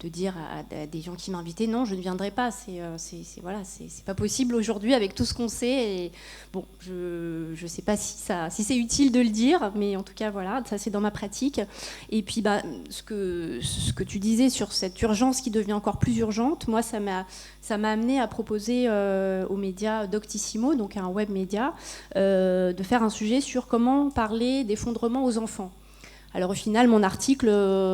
dire à des gens qui m'invitaient, non, je ne viendrai pas. C'est pas possible aujourd'hui avec tout ce qu'on sait. Et bon, je sais pas si c'est utile de le dire, mais en tout cas voilà, ça c'est dans ma pratique. Et puis ce que tu disais sur cette urgence qui devient encore plus urgente, moi ça m'a amené à proposer aux médias Doctissimo, donc un web média, de faire un sujet sur comment parler d'effondrement aux enfants. Alors au final, mon article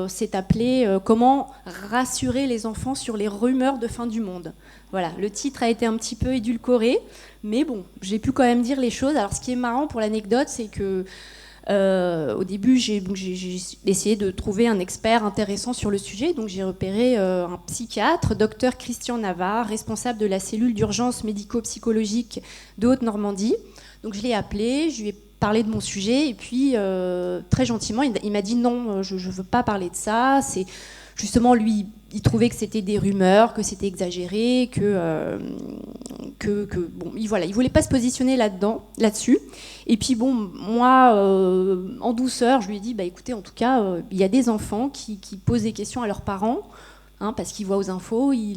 s'est appelé Comment rassurer les enfants sur les rumeurs de fin du monde. Voilà, le titre a été un petit peu édulcoré, mais bon, j'ai pu quand même dire les choses. Alors ce qui est marrant pour l'anecdote, c'est que au début, j'ai essayé de trouver un expert intéressant sur le sujet. Donc j'ai repéré un psychiatre, Dr Christian Navarre, responsable de la cellule d'urgence médico-psychologique de Haute-Normandie. Donc je l'ai appelé, je lui ai parlé de mon sujet et puis très gentiment, il m'a dit non, je ne veux pas parler de ça. C'est justement lui, il trouvait que c'était des rumeurs, que c'était exagéré, il voulait pas se positionner là-dessus. Et puis bon, moi, en douceur, je lui ai dit, écoutez, en tout cas, il y a des enfants qui posent des questions à leurs parents. Parce qu'ils voient aux infos, ils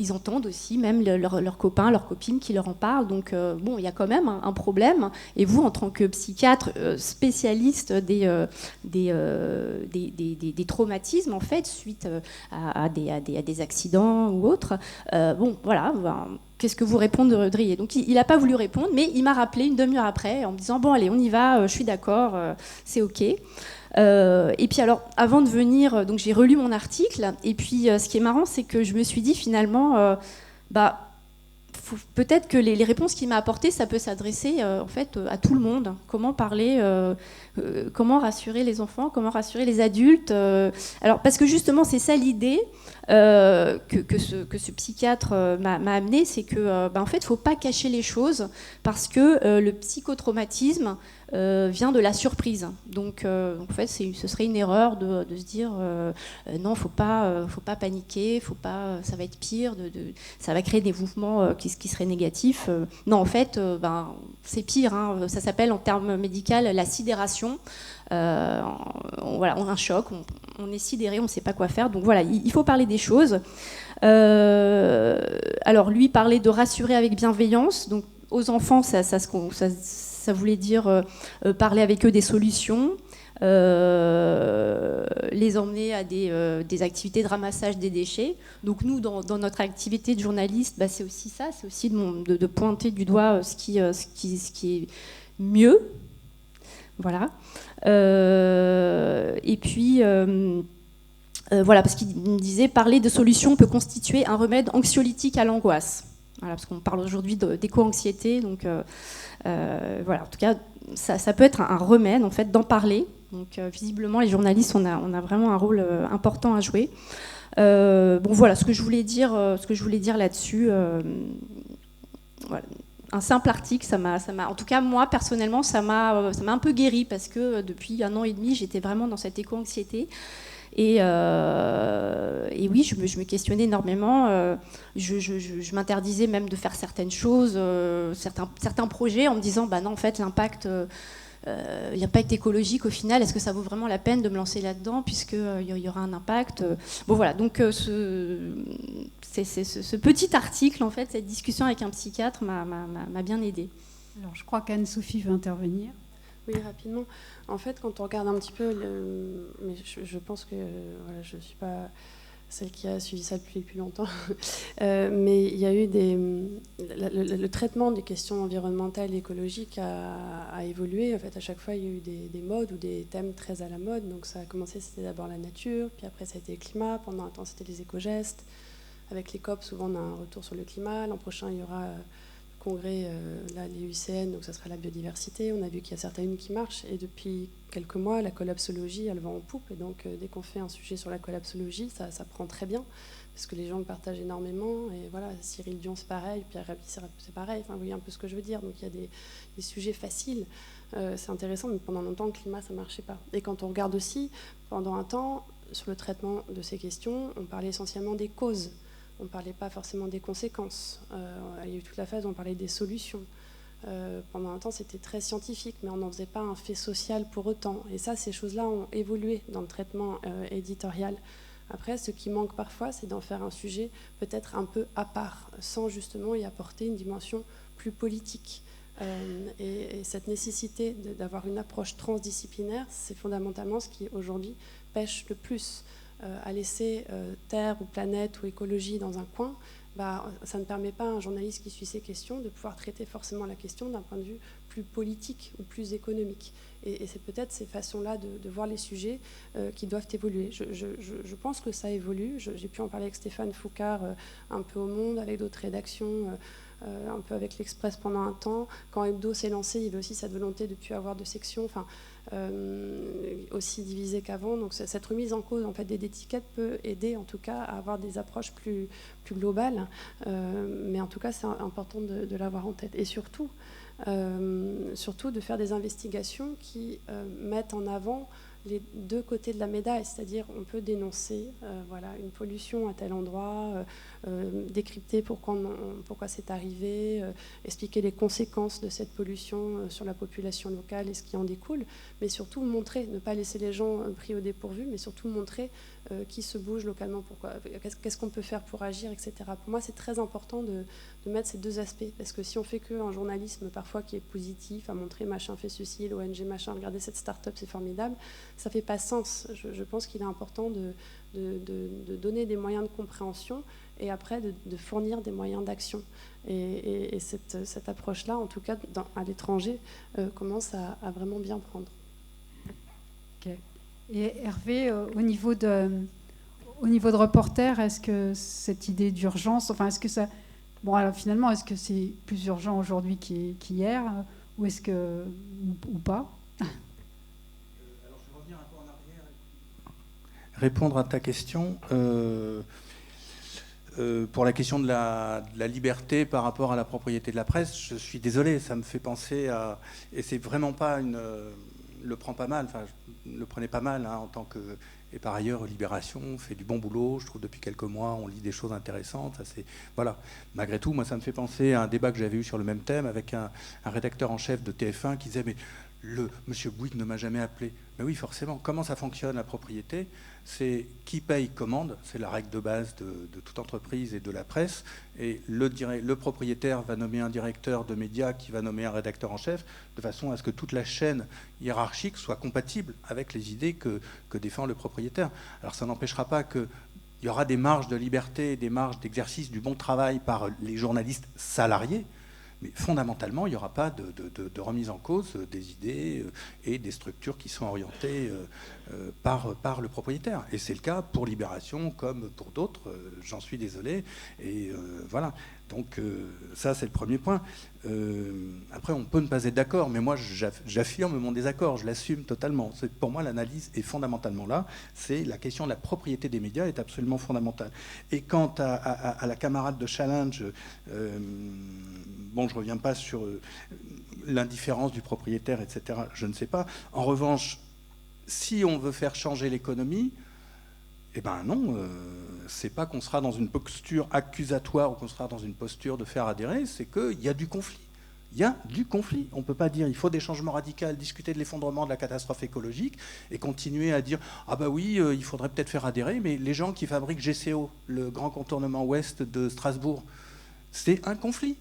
entendent aussi même leurs copains, leurs copines qui leur en parlent. Donc il y a quand même un problème. Et vous, en tant que psychiatre spécialiste des traumatismes, en fait, suite à des accidents ou autres, qu'est-ce que vous répondriez? Donc il n'a pas voulu répondre, mais il m'a rappelé une demi-heure après en me disant, bon allez, on y va, je suis d'accord, c'est OK. Et puis alors, avant de venir, donc j'ai relu mon article, et puis ce qui est marrant, c'est que je me suis dit finalement, peut-être que les réponses qu'il m'a apportées, ça peut s'adresser en fait à tout le monde. Comment parler, comment rassurer les enfants, comment rassurer les adultes. Alors parce que justement, c'est ça l'idée que ce psychiatre m'a amené, c'est que en fait, faut pas cacher les choses parce que le psychotraumatisme vient de la surprise. Donc, en fait, ce serait une erreur de se dire non, faut pas paniquer, ça va être pire, ça va créer des mouvements qui seraient négatifs. Non, en fait, c'est pire. Hein, ça s'appelle en termes médicaux la sidération. Voilà, on a un choc, on est sidéré, on ne sait pas quoi faire. Donc voilà, il faut parler des choses. Alors lui parlait de rassurer avec bienveillance. Donc aux enfants, ça voulait dire parler avec eux des solutions, les emmener à des activités de ramassage des déchets. Donc nous, dans notre activité de journaliste, c'est aussi ça, c'est aussi de pointer du doigt ce qui est mieux. Voilà. Et puis, voilà, parce qu'il me disait, parler de solutions peut constituer un remède anxiolytique à l'angoisse. Voilà, parce qu'on parle aujourd'hui d'éco-anxiété, donc voilà, en tout cas, ça peut être un remède, en fait, d'en parler. Donc, visiblement, les journalistes, on a vraiment un rôle important à jouer. Bon, voilà, ce que je voulais dire là-dessus. Voilà. Un simple article, en tout cas moi personnellement, ça m'a un peu guéri parce que depuis 1 an et demi, j'étais vraiment dans cette éco-anxiété et oui, je me questionnais énormément. Je m'interdisais même de faire certaines choses, certains projets, en me disant non, en fait, l'impact écologique au final, est-ce que ça vaut vraiment la peine de me lancer là-dedans puisqu'il y aura un impact. Bon voilà, donc ce petit article, en fait, cette discussion avec un psychiatre m'a bien aidée. Alors je crois qu'Anne-Sophie veut intervenir. Oui, rapidement. En fait, quand on regarde un petit peu, mais je pense que voilà, je ne suis pas celle qui a suivi ça depuis le plus longtemps, mais il y a eu le traitement des questions environnementales et écologiques a évolué. En fait, à chaque fois, il y a eu des modes ou des thèmes très à la mode. Donc ça a commencé, c'était d'abord la nature, puis après ça a été le climat, pendant un temps c'était les éco-gestes. Avec les COP, souvent on a un retour sur le climat. L'an prochain, il y aura le congrès, les UICN, donc ça sera la biodiversité. On a vu qu'il y a certaines qui marchent. Et depuis quelques mois, la collapsologie, elle va en poupe. Et donc, dès qu'on fait un sujet sur la collapsologie, ça prend très bien. Parce que les gens le partagent énormément. Et voilà, Cyril Dion, c'est pareil. Pierre Rabhi, c'est pareil. Enfin, vous voyez un peu ce que je veux dire. Donc, il y a des sujets faciles. C'est intéressant, mais pendant longtemps, le climat, ça ne marchait pas. Et quand on regarde aussi, pendant un temps, sur le traitement de ces questions, on parlait essentiellement des causes. On ne parlait pas forcément des conséquences. Il y a eu toute la phase où on parlait des solutions. Pendant un temps, c'était très scientifique, mais on n'en faisait pas un fait social pour autant. Et ça, ces choses-là ont évolué dans le traitement éditorial. Après, ce qui manque parfois, c'est d'en faire un sujet peut-être un peu à part, sans justement y apporter une dimension plus politique. Et cette nécessité d'avoir une approche transdisciplinaire, c'est fondamentalement ce qui, aujourd'hui, pêche le plus. À laisser terre ou planète ou écologie dans un coin, ça ne permet pas à un journaliste qui suit ces questions de pouvoir traiter forcément la question d'un point de vue plus politique ou plus économique. Et c'est peut-être ces façons-là de voir les sujets qui doivent évoluer. Je pense que ça évolue. J'ai pu en parler avec Stéphane Foucard un peu au Monde, avec d'autres rédactions, un peu avec l'Express pendant un temps. Quand Hebdo s'est lancé, il y avait aussi cette volonté de ne plus avoir de section. Aussi divisé qu'avant. Donc cette remise en cause en fait, des étiquettes peut aider en tout cas à avoir des approches plus globales. Mais en tout cas, c'est important de l'avoir en tête. Et surtout de faire des investigations qui mettent en avant les deux côtés de la médaille, c'est-à-dire on peut dénoncer une pollution à tel endroit, décrypter pourquoi c'est arrivé, expliquer les conséquences de cette pollution sur la population locale et ce qui en découle, mais surtout montrer, ne pas laisser les gens pris au dépourvu, mais surtout montrer qui se bouge localement, qu'est-ce qu'on peut faire pour agir, etc. Pour moi, c'est très important de mettre ces deux aspects, parce que si on fait qu'un journalisme parfois qui est positif, à montrer machin fait ceci, l'ONG machin, regardez cette start-up, c'est formidable, ça ne fait pas sens. Je pense qu'il est important de donner des moyens de compréhension et après de fournir des moyens d'action. Et cette approche-là, en tout cas à l'étranger, commence à vraiment bien prendre. Okay. Et Hervé, au niveau de reporter, est-ce que cette idée d'urgence, est-ce que ça... Bon, alors finalement, est-ce que c'est plus urgent aujourd'hui qu'hier ou est-ce que... ou pas? Alors, je vais revenir un peu en arrière et répondre à ta question. Pour la question de la liberté par rapport à la propriété de la presse, je suis désolé, ça me fait penser à... Et c'est vraiment pas une... le prends pas mal, enfin, le prenez pas mal en tant que... Et par ailleurs, Libération fait du bon boulot. Je trouve depuis quelques mois, on lit des choses intéressantes. Voilà. Malgré tout, moi, ça me fait penser à un débat que j'avais eu sur le même thème avec un rédacteur en chef de TF1 qui disait « Mais monsieur Bouygues ne m'a jamais appelé. » Mais oui, forcément. Comment ça fonctionne, la propriété? C'est qui paye commande. C'est la règle de base de toute entreprise et de la presse. Et le propriétaire va nommer un directeur de médias qui va nommer un rédacteur en chef, de façon à ce que toute la chaîne hiérarchique soit compatible avec les idées que défend le propriétaire. Alors ça n'empêchera pas qu'il y aura des marges de liberté, des marges d'exercice du bon travail par les journalistes salariés, mais fondamentalement, il n'y aura pas de remise en cause des idées et des structures qui sont orientées par le propriétaire. Et c'est le cas pour Libération comme pour d'autres, j'en suis désolé. Et voilà. Donc ça, c'est le premier point. Après, on peut ne pas être d'accord, mais moi, j'affirme mon désaccord, je l'assume totalement. Pour moi, l'analyse est fondamentalement là. C'est la question de la propriété des médias est absolument fondamentale. Et quant à la camarade de Challenge, bon, je ne reviens pas sur l'indifférence du propriétaire, etc. Je ne sais pas. En revanche, si on veut faire changer l'économie, eh ben non, c'est pas qu'on sera dans une posture accusatoire ou qu'on sera dans une posture de faire adhérer, c'est qu'il y a du conflit. Il y a du conflit. On ne peut pas dire il faut des changements radicaux, discuter de l'effondrement de la catastrophe écologique et continuer à dire ah bah oui, il faudrait peut-être faire adhérer, mais les gens qui fabriquent GCO, le grand contournement ouest de Strasbourg, c'est un conflit.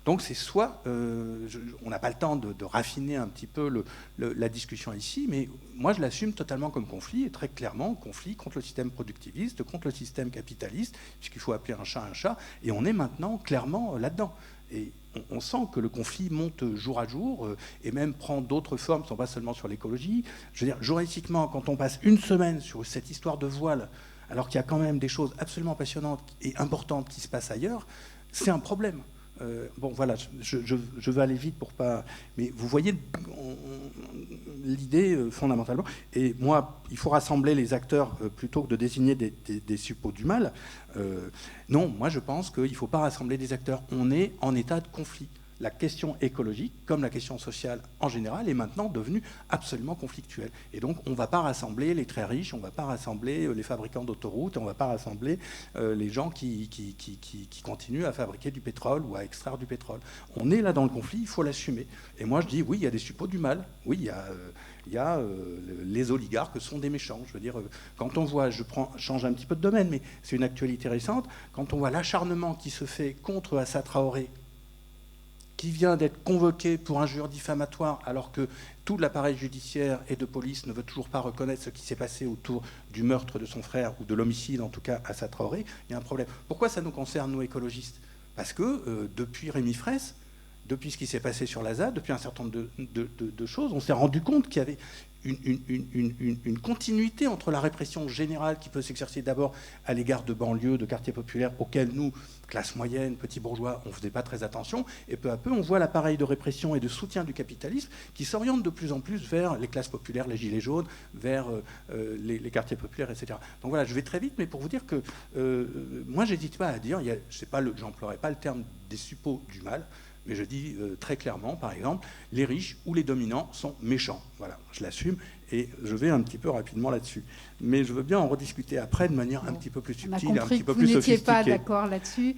Donc c'est soit, on n'a pas le temps de raffiner un petit peu la discussion ici, mais moi je l'assume totalement comme conflit, et très clairement conflit contre le système productiviste, contre le système capitaliste, puisqu'il faut appeler un chat, et on est maintenant clairement là-dedans. Et on sent que le conflit monte jour à jour, et même prend d'autres formes, ce ne sont pas seulement sur l'écologie. Je veux dire, journalistiquement, quand on passe une semaine sur cette histoire de voile, alors qu'il y a quand même des choses absolument passionnantes et importantes qui se passent ailleurs, c'est un problème. Bon, voilà, je veux aller vite pour pas... Mais vous voyez l'idée fondamentalement. Et moi, il faut rassembler les acteurs plutôt que de désigner des suppôts du mal. Non, moi, je pense qu'il ne faut pas rassembler des acteurs. On est en état de conflit. La question écologique, comme la question sociale en général, est maintenant devenue absolument conflictuelle. Et donc, on ne va pas rassembler les très riches, on ne va pas rassembler les fabricants d'autoroutes, on ne va pas rassembler les gens qui continuent à fabriquer du pétrole ou à extraire du pétrole. On est là dans le conflit, il faut l'assumer. Et moi, je dis, oui, il y a des suppôts du mal. Oui, il y a les oligarques sont des méchants. Je veux dire, quand on voit, change un petit peu de domaine, mais c'est une actualité récente, quand on voit l'acharnement qui se fait contre Assa Traoré, qui vient d'être convoqué pour injure diffamatoire alors que tout l'appareil judiciaire et de police ne veut toujours pas reconnaître ce qui s'est passé autour du meurtre de son frère ou de l'homicide, en tout cas, à Assa Traoré, il y a un problème. Pourquoi ça nous concerne, nous, écologistes? Parce que depuis Rémi Fraisse, depuis ce qui s'est passé sur la ZAD, depuis un certain nombre de choses, on s'est rendu compte qu'il y avait une continuité entre la répression générale qui peut s'exercer d'abord à l'égard de banlieues, de quartiers populaires auxquels nous, classe moyenne, petits bourgeois, on ne faisait pas très attention, et peu à peu on voit l'appareil de répression et de soutien du capitalisme qui s'oriente de plus en plus vers les classes populaires, les gilets jaunes, vers les quartiers populaires, etc. Donc voilà, je vais très vite, mais pour vous dire que moi j'hésite pas à dire, j'emploierai pas le terme des suppôts du mal, mais je dis très clairement, par exemple, les riches ou les dominants sont méchants. Voilà, je l'assume et je vais un petit peu rapidement là-dessus. Mais je veux bien en rediscuter après de manière un petit peu plus subtile, un petit peu plus sophistiquée. Vous n'étiez pas d'accord là-dessus.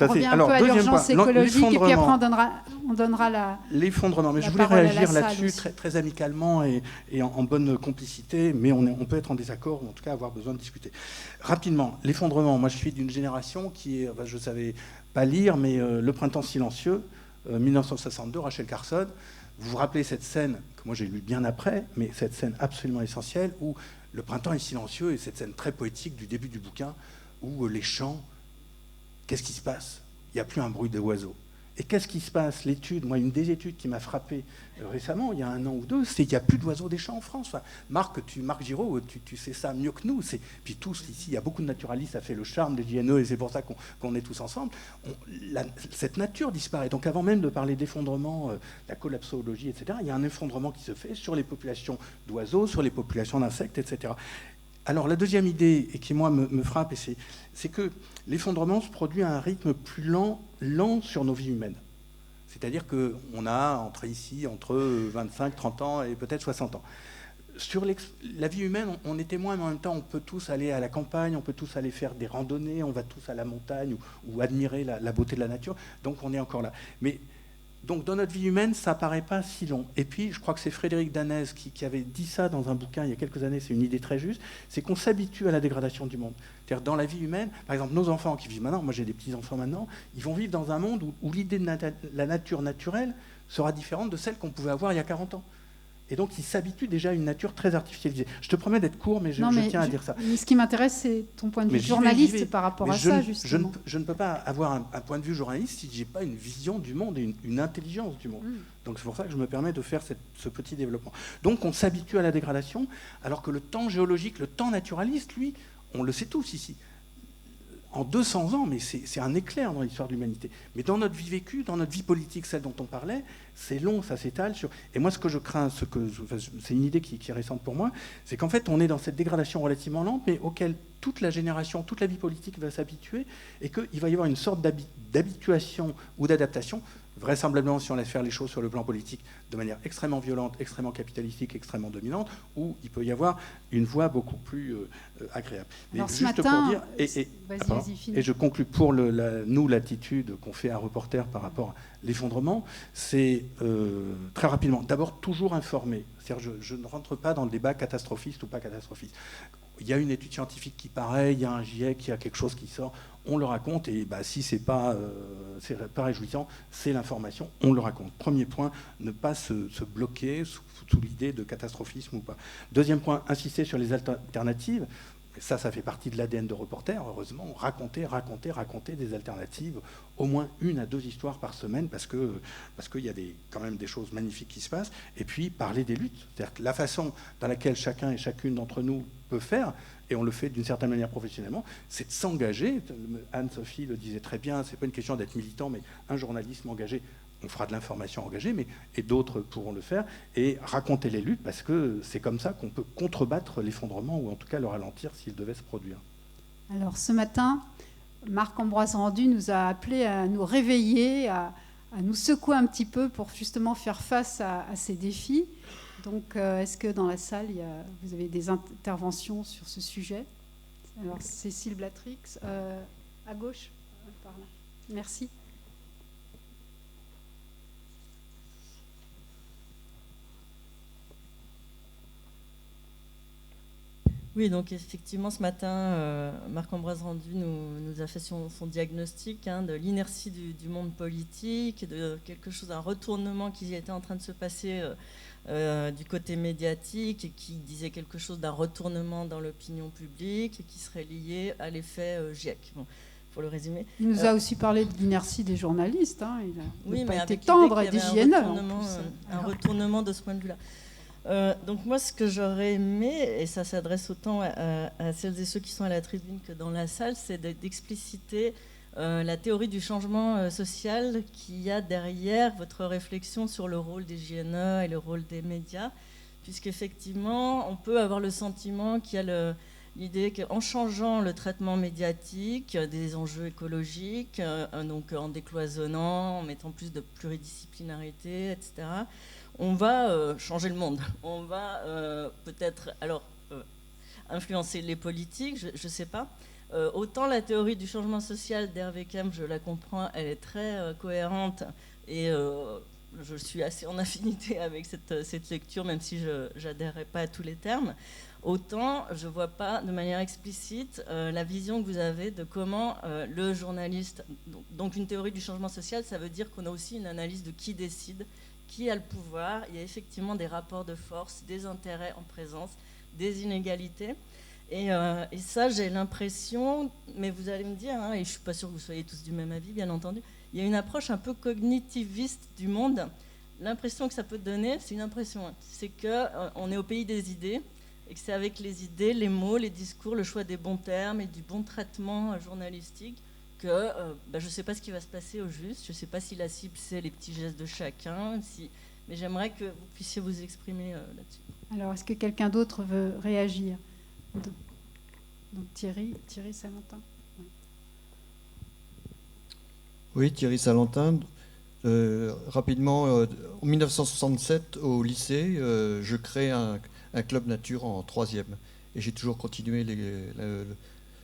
On revient un peu à l'urgence écologique et puis après on donnera la... L'effondrement, mais je voulais réagir là-dessus très, très amicalement et en bonne complicité, mais on peut être en désaccord ou en tout cas avoir besoin de discuter. Rapidement, l'effondrement, moi je suis d'une génération qui est, je ne savais pas lire, mais Le Printemps silencieux, 1962, Rachel Carson. Vous vous rappelez cette scène, que moi j'ai lu bien après, mais cette scène absolument essentielle où le printemps est silencieux et cette scène très poétique du début du bouquin où les champs, qu'est-ce qui se passe? Il n'y a plus un bruit d'oiseaux. Et qu'est-ce qui se passe? L'étude, moi, une des études qui m'a frappé récemment, il y a 1 an ou 2, c'est qu'il n'y a plus d'oiseaux des champs en France. Enfin, Marc Giraud, tu sais ça mieux que nous. Puis tous, ici, il y a beaucoup de naturalistes, ça fait le charme des JNE et c'est pour ça qu'on est tous ensemble. Cette nature disparaît. Donc avant même de parler d'effondrement, la collapsologie, etc., il y a un effondrement qui se fait sur les populations d'oiseaux, sur les populations d'insectes, etc. Alors la deuxième idée, et qui moi me frappe, c'est que l'effondrement se produit à un rythme plus lent sur nos vies humaines. C'est-à-dire qu'on a entre 25, 30 ans et peut-être 60 ans. Sur la vie humaine, on est témoin, mais en même temps, on peut tous aller à la campagne, on peut tous aller faire des randonnées, on va tous à la montagne ou admirer la beauté de la nature. Donc on est encore là. Mais donc dans notre vie humaine, ça paraît pas si long. Et puis, je crois que c'est Frédéric Danez qui avait dit ça dans un bouquin il y a quelques années, c'est une idée très juste, c'est qu'on s'habitue à la dégradation du monde. C'est-à-dire dans la vie humaine, par exemple, nos enfants qui vivent maintenant, moi j'ai des petits-enfants maintenant, ils vont vivre dans un monde où l'idée de la nature naturelle sera différente de celle qu'on pouvait avoir il y a 40 ans. Et donc, ils s'habituent déjà à une nature très artificialisée. Je te promets d'être court, mais je tiens à dire ça. Mais ce qui m'intéresse, c'est ton point de vue journaliste par rapport à ça, justement. Je ne peux pas avoir un point de vue journaliste si je n'ai pas une vision du monde et une intelligence du monde. Donc, c'est pour ça que je me permets de faire ce petit développement. Donc, on s'habitue à la dégradation, alors que le temps géologique, le temps naturaliste, lui, on le sait tous ici. En 200 ans, mais c'est un éclair dans l'histoire de l'humanité. Mais dans notre vie vécue, dans notre vie politique, celle dont on parlait, c'est long, ça s'étale sur... Et moi, ce que je crains, c'est une idée qui est récente pour moi, c'est qu'en fait, on est dans cette dégradation relativement lente, mais auquel toute la génération, toute la vie politique va s'habituer, et qu'il va y avoir une sorte d'habituation ou d'adaptation, vraisemblablement si on laisse faire les choses sur le plan politique de manière extrêmement violente, extrêmement capitalistique, extrêmement dominante, où il peut y avoir une voie beaucoup plus agréable. Alors, ce matin, et je conclus pour nous l'attitude qu'on fait à Reporter par rapport à l'effondrement, c'est très rapidement, d'abord toujours informer. C'est-à-dire, je ne rentre pas dans le débat catastrophiste ou pas catastrophiste. Il y a une étude scientifique qui paraît, il y a un GIEC, il y a quelque chose qui sort, on le raconte, et si c'est pas réjouissant, c'est l'information, on le raconte. Premier point, ne pas se bloquer sous l'idée de catastrophisme ou pas. Deuxième point, insister sur les alternatives. Ça fait partie de l'ADN de Reporter, heureusement, raconter des alternatives, au moins 1 à 2 histoires par semaine, parce qu'il y a quand même des choses magnifiques qui se passent, et puis parler des luttes. C'est-à-dire que la façon dans laquelle chacun et chacune d'entre nous peut faire, et on le fait d'une certaine manière professionnellement, c'est de s'engager. Anne-Sophie le disait très bien, c'est pas une question d'être militant, mais un journalisme engagé. On fera de l'information engagée, et d'autres pourront le faire, et raconter les luttes, parce que c'est comme ça qu'on peut contrebattre l'effondrement, ou en tout cas le ralentir s'il devait se produire. Alors ce matin, Marc-Ambroise Rendu nous a appelé à nous réveiller, à nous secouer un petit peu pour justement faire face à ces défis. Donc est-ce que dans la salle, vous avez des interventions sur ce sujet? Alors Cécile Blatrix, à gauche, par là. Merci. Oui, donc effectivement, ce matin, Marc-Ambroise Rendu nous a fait son diagnostic de l'inertie du monde politique, de quelque chose, un retournement qui était en train de se passer du côté médiatique, et qui disait quelque chose d'un retournement dans l'opinion publique, et qui serait lié à l'effet GIEC. Bon, pour le résumer. Il nous a aussi parlé de l'inertie des journalistes. Il n'a pas été tendre et des JNE. Un retournement de ce point de vue-là. Donc moi, ce que j'aurais aimé, et ça s'adresse autant à celles et ceux qui sont à la tribune que dans la salle, c'est d'expliciter la théorie du changement social qu'il y a derrière votre réflexion sur le rôle des JNE et le rôle des médias, puisqu'effectivement, on peut avoir le sentiment qu'il y a l'idée qu'en changeant le traitement médiatique des enjeux écologiques, donc en décloisonnant, en mettant plus de pluridisciplinarité, etc., on va changer le monde. On va peut-être influencer les politiques, je ne sais pas. Autant la théorie du changement social d'Hervé Kempf, je la comprends, elle est très cohérente, et je suis assez en affinité avec cette lecture, même si je n'adhérerai pas à tous les termes. Autant je ne vois pas de manière explicite la vision que vous avez de comment le journaliste... Donc une théorie du changement social, ça veut dire qu'on a aussi une analyse de qui décide, qui a le pouvoir. Il y a effectivement des rapports de force, des intérêts en présence, des inégalités. Et ça, j'ai l'impression, mais vous allez me dire, et je ne suis pas sûre que vous soyez tous du même avis, bien entendu, il y a une approche un peu cognitiviste du monde. L'impression que ça peut donner, c'est une impression, c'est qu'on est au pays des idées, et que c'est avec les idées, les mots, les discours, le choix des bons termes et du bon traitement journalistique que je ne sais pas ce qui va se passer au juste, je ne sais pas si la cible c'est les petits gestes de chacun, mais j'aimerais que vous puissiez vous exprimer là-dessus. Alors, est-ce que quelqu'un d'autre veut réagir? Donc Thierry Salentin. Oui, Thierry Salentin. Rapidement, en 1967, au lycée, je crée un club nature en 3e. Et j'ai toujours continué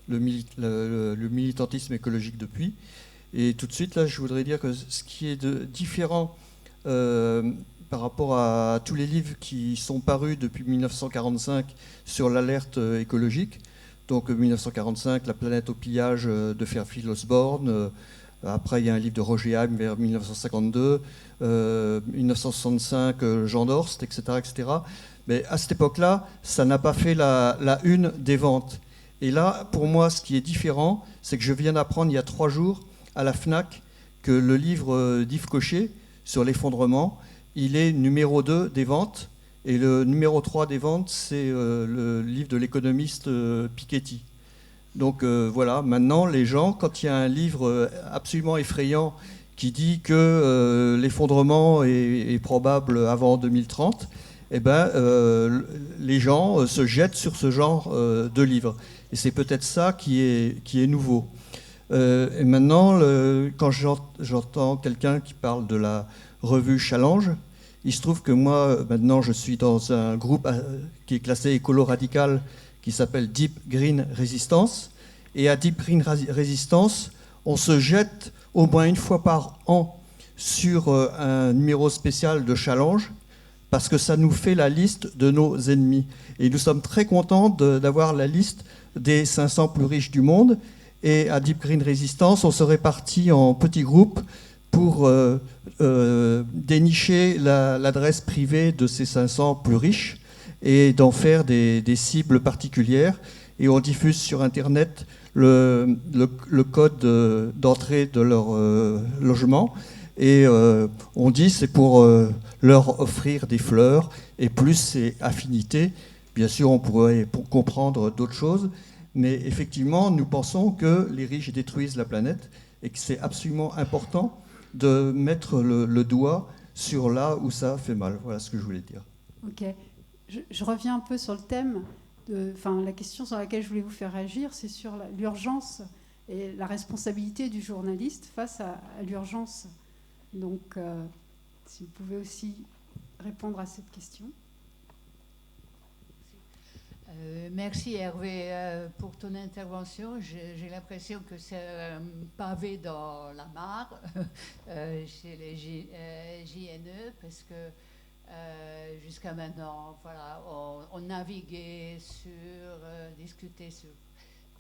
le militantisme écologique depuis. Et tout de suite, là, je voudrais dire que ce qui est différent par rapport à tous les livres qui sont parus depuis 1945 sur l'alerte écologique, donc 1945, La planète au pillage de Fairfield Osborne, après il y a un livre de Roger Haim vers 1952, 1965, Jean Dorst, etc., etc. Mais à cette époque-là, ça n'a pas fait la une des ventes. Et là, pour moi, ce qui est différent, c'est que je viens d'apprendre il y a 3 jours à la FNAC que le livre d'Yves Cochet sur l'effondrement, il est numéro 2 des ventes. Et le numéro 3 des ventes, c'est le livre de l'économiste Piketty. Donc voilà, maintenant, les gens, quand il y a un livre absolument effrayant qui dit que l'effondrement est probable avant 2030, eh ben, les gens se jettent sur ce genre de livre. Et c'est peut-être ça qui est nouveau. Et maintenant, quand j'entends quelqu'un qui parle de la revue Challenge, il se trouve que moi, maintenant, je suis dans un groupe qui est classé écolo-radical qui s'appelle Deep Green Resistance. Et à Deep Green Resistance, on se jette au moins une fois par an sur un numéro spécial de Challenge parce que ça nous fait la liste de nos ennemis. Et nous sommes très contents d'avoir la liste des 500 plus riches du monde. Et à Deep Green Resistance, on se répartit en petits groupes pour dénicher l'adresse privée de ces 500 plus riches et d'en faire des cibles particulières. Et on diffuse sur Internet le code d'entrée de leur logement. Et on dit c'est pour leur offrir des fleurs. Et plus c'est affinité, bien sûr on pourrait comprendre d'autres choses. Mais effectivement, nous pensons que les riches détruisent la planète et que c'est absolument important de mettre le doigt sur là où ça fait mal. Voilà ce que je voulais dire. Ok. Je reviens un peu sur le thème. La question sur laquelle je voulais vous faire réagir, c'est sur l'urgence et la responsabilité du journaliste face à l'urgence. Donc, si vous pouvez aussi répondre à cette question. Merci Hervé pour ton intervention. J'ai l'impression que c'est un pavé dans la mare chez les JNE parce que jusqu'à maintenant, voilà, on naviguait discutait sur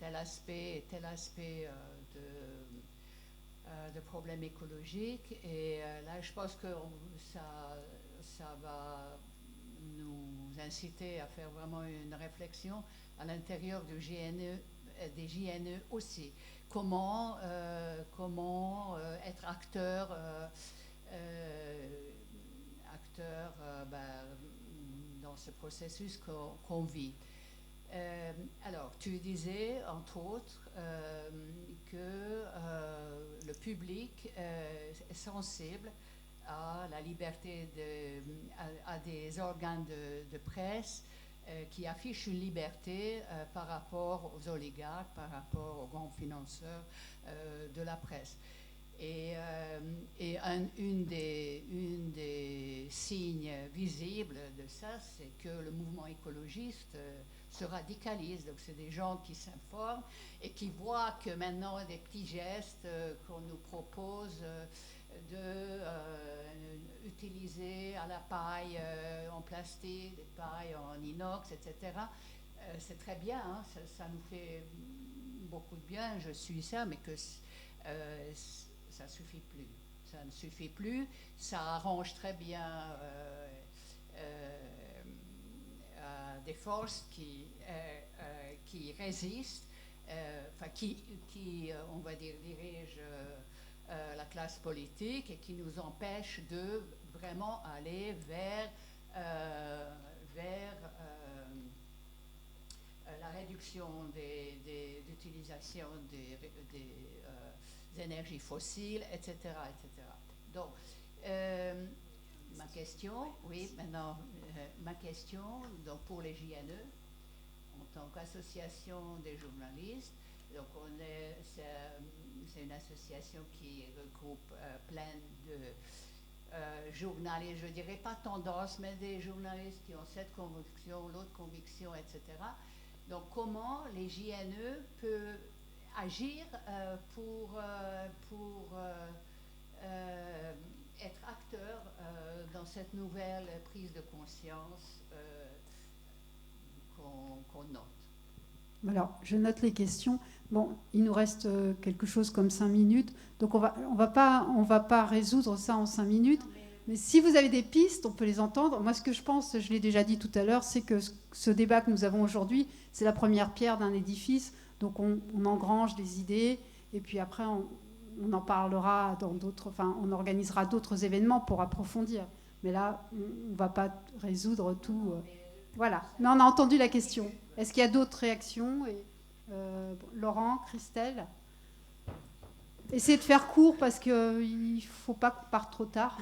tel aspect de problèmes écologiques et là je pense que ça va nous inciter à faire vraiment une réflexion à l'intérieur des JNE aussi. Comment être acteur dans ce processus qu'on vit. Alors, tu disais, entre autres, que le public est sensible à la liberté, à des organes de presse qui affichent une liberté par rapport aux oligarques, par rapport aux grands financeurs de la presse. Et une des signes visibles de ça, c'est que le mouvement écologiste se radicalise. Donc c'est des gens qui s'informent et qui voient que maintenant des petits gestes qu'on nous propose d'utiliser à la paille en plastique, des pailles en inox, etc. C'est très bien, hein, ça nous fait beaucoup de bien, je suis ça, mais que ça ne suffit plus. Ça ne suffit plus, ça arrange très bien des forces qui résistent, qui, on va dire, dirigent la classe politique et qui nous empêche de vraiment aller vers la réduction d'utilisation des énergies fossiles, etc., etc. Donc, ma question, oui, maintenant, ma question, donc pour les JNE, en tant qu'association des journalistes. Donc c'est une association qui regroupe plein de journalistes, je ne dirais pas tendance, mais des journalistes qui ont cette conviction, l'autre conviction, etc. Donc comment les JNE peuvent agir pour être acteurs dans cette nouvelle prise de conscience qu'on note. Alors, je note les questions. Bon, il nous reste quelque chose comme 5 minutes, donc on va pas résoudre ça en 5 minutes. Mais si vous avez des pistes, on peut les entendre. Moi, ce que je pense, je l'ai déjà dit tout à l'heure, c'est que ce débat que nous avons aujourd'hui, c'est la première pierre d'un édifice. Donc, on engrange des idées, et puis après, on en parlera dans d'autres... Enfin, on organisera d'autres événements pour approfondir. Mais là, on ne va pas résoudre tout. Voilà. Mais on a entendu la question. Est-ce qu'il y a d'autres réactions? Laurent, Christelle? Essayez de faire court, parce qu'il ne faut pas qu'on parte trop tard.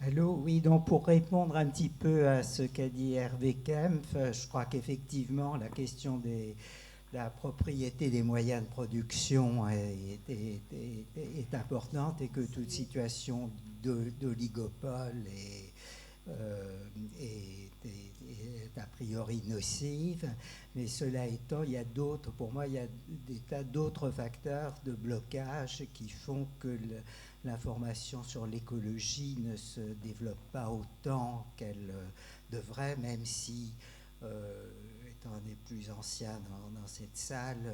Allô, oui, donc pour répondre un petit peu à ce qu'a dit Hervé Kempf, je crois qu'effectivement la question de la propriété des moyens de production est importante, et que toute situation d'oligopole est a priori nocive. Mais cela étant, il y a d'autres, pour moi, il y a des tas d'autres facteurs de blocage qui font que l'information sur l'écologie ne se développe pas autant qu'elle devrait, même si, étant des plus anciens dans cette salle,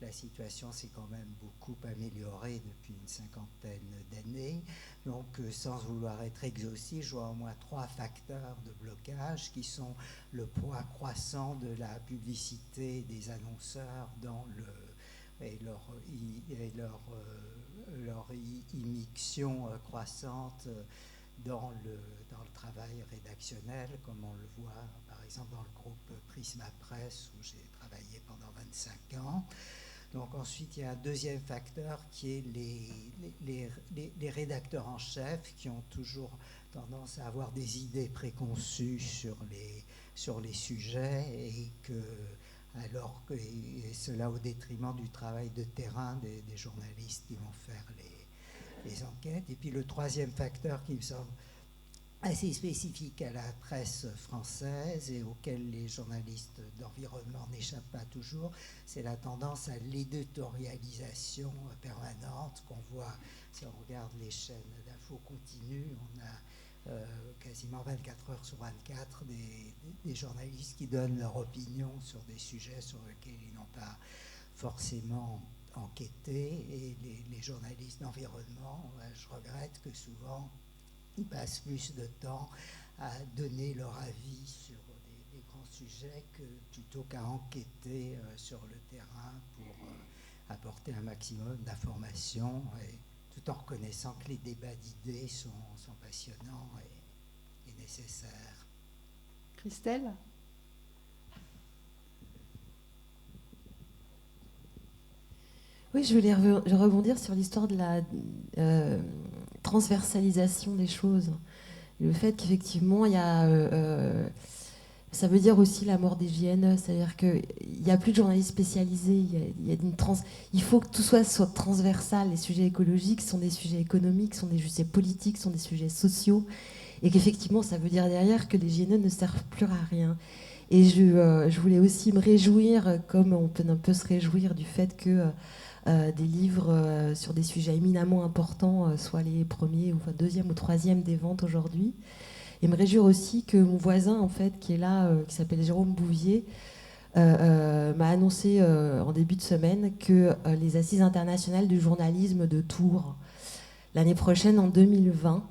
la situation s'est quand même beaucoup améliorée depuis une cinquantaine d'années. Donc, sans vouloir être exhaustif, je vois au moins 3 facteurs de blocage qui sont le poids croissant de la publicité des annonceurs et leur immixtion croissante dans le travail rédactionnel, comme on le voit par exemple dans le groupe Prisma Presse, où j'ai travaillé pendant 25 ans. Donc ensuite, il y a un deuxième facteur qui est les rédacteurs en chef, qui ont toujours tendance à avoir des idées préconçues sur les sujets, et cela au détriment du travail de terrain des journalistes qui vont faire les enquêtes. Et puis le troisième facteur qui me semble assez spécifique à la presse française et auquel les journalistes d'environnement n'échappent pas toujours, c'est la tendance à l'éditorialisation permanente qu'on voit si on regarde les chaînes d'infos continues. On a quasiment 24 heures sur 24 des journalistes qui donnent leur opinion sur des sujets sur lesquels ils n'ont pas forcément enquêté, et les journalistes d'environnement, je regrette que souvent ils passent plus de temps à donner leur avis sur des grands sujets plutôt qu'à enquêter sur le terrain pour apporter un maximum d'informations, tout en reconnaissant que les débats d'idées sont passionnants et nécessaires. Christelle? Oui, je voulais rebondir sur l'histoire de la transversalisation des choses. Le fait qu'effectivement, il y a... ça veut dire aussi la mort des JNE, c'est-à-dire qu'il n'y a plus de journalistes spécialisés, il faut que tout soit transversal. Les sujets écologiques sont des sujets économiques, sont des sujets politiques, sont des sujets sociaux, et qu'effectivement, ça veut dire derrière que les JNE ne servent plus à rien. Et je voulais aussi me réjouir, comme on peut un peu se réjouir du fait que des livres sur des sujets éminemment importants soient les premiers, ou deuxième ou troisième des ventes aujourd'hui. Et me réjouir aussi que mon voisin, en fait, qui est là, qui s'appelle Jérôme Bouvier, m'a annoncé en début de semaine que les Assises internationales du journalisme de Tours, l'année prochaine, en 2020,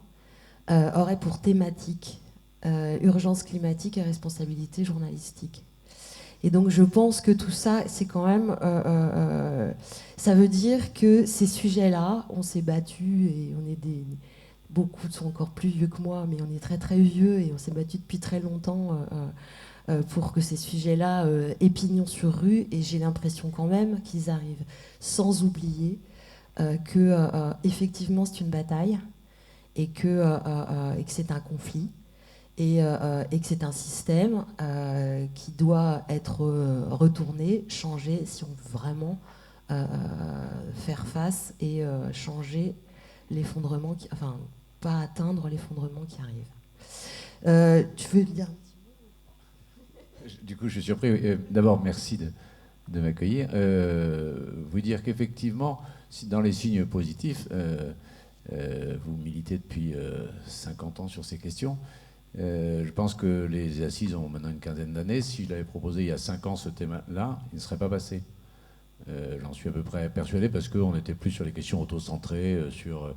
auraient pour thématique urgence climatique et responsabilité journalistique. Et donc je pense que tout ça, c'est quand même... ça veut dire que ces sujets-là, on s'est battus, et on est beaucoup sont encore plus vieux que moi, mais on est très très vieux, et on s'est battus depuis très longtemps pour que ces sujets-là aient pignon sur rue, et j'ai l'impression quand même qu'ils arrivent, sans oublier que effectivement c'est une bataille, et que c'est un conflit, et que c'est un système qui doit être retourné, changé, si on veut vraiment faire face et changer l'effondrement, enfin, pas atteindre l'effondrement qui arrive. Tu veux dire un petit mot ? Du coup, je suis surpris. D'abord, merci de m'accueillir. Vous dire qu'effectivement, dans les signes positifs, vous militez depuis 50 ans sur ces questions. Je pense que les assises ont maintenant une quinzaine d'années. Si je l'avais proposé il y a 5 ans ce thème-là, il ne serait pas passé. J'en suis à peu près persuadé parce qu'on était plus sur les questions auto-centrées, sur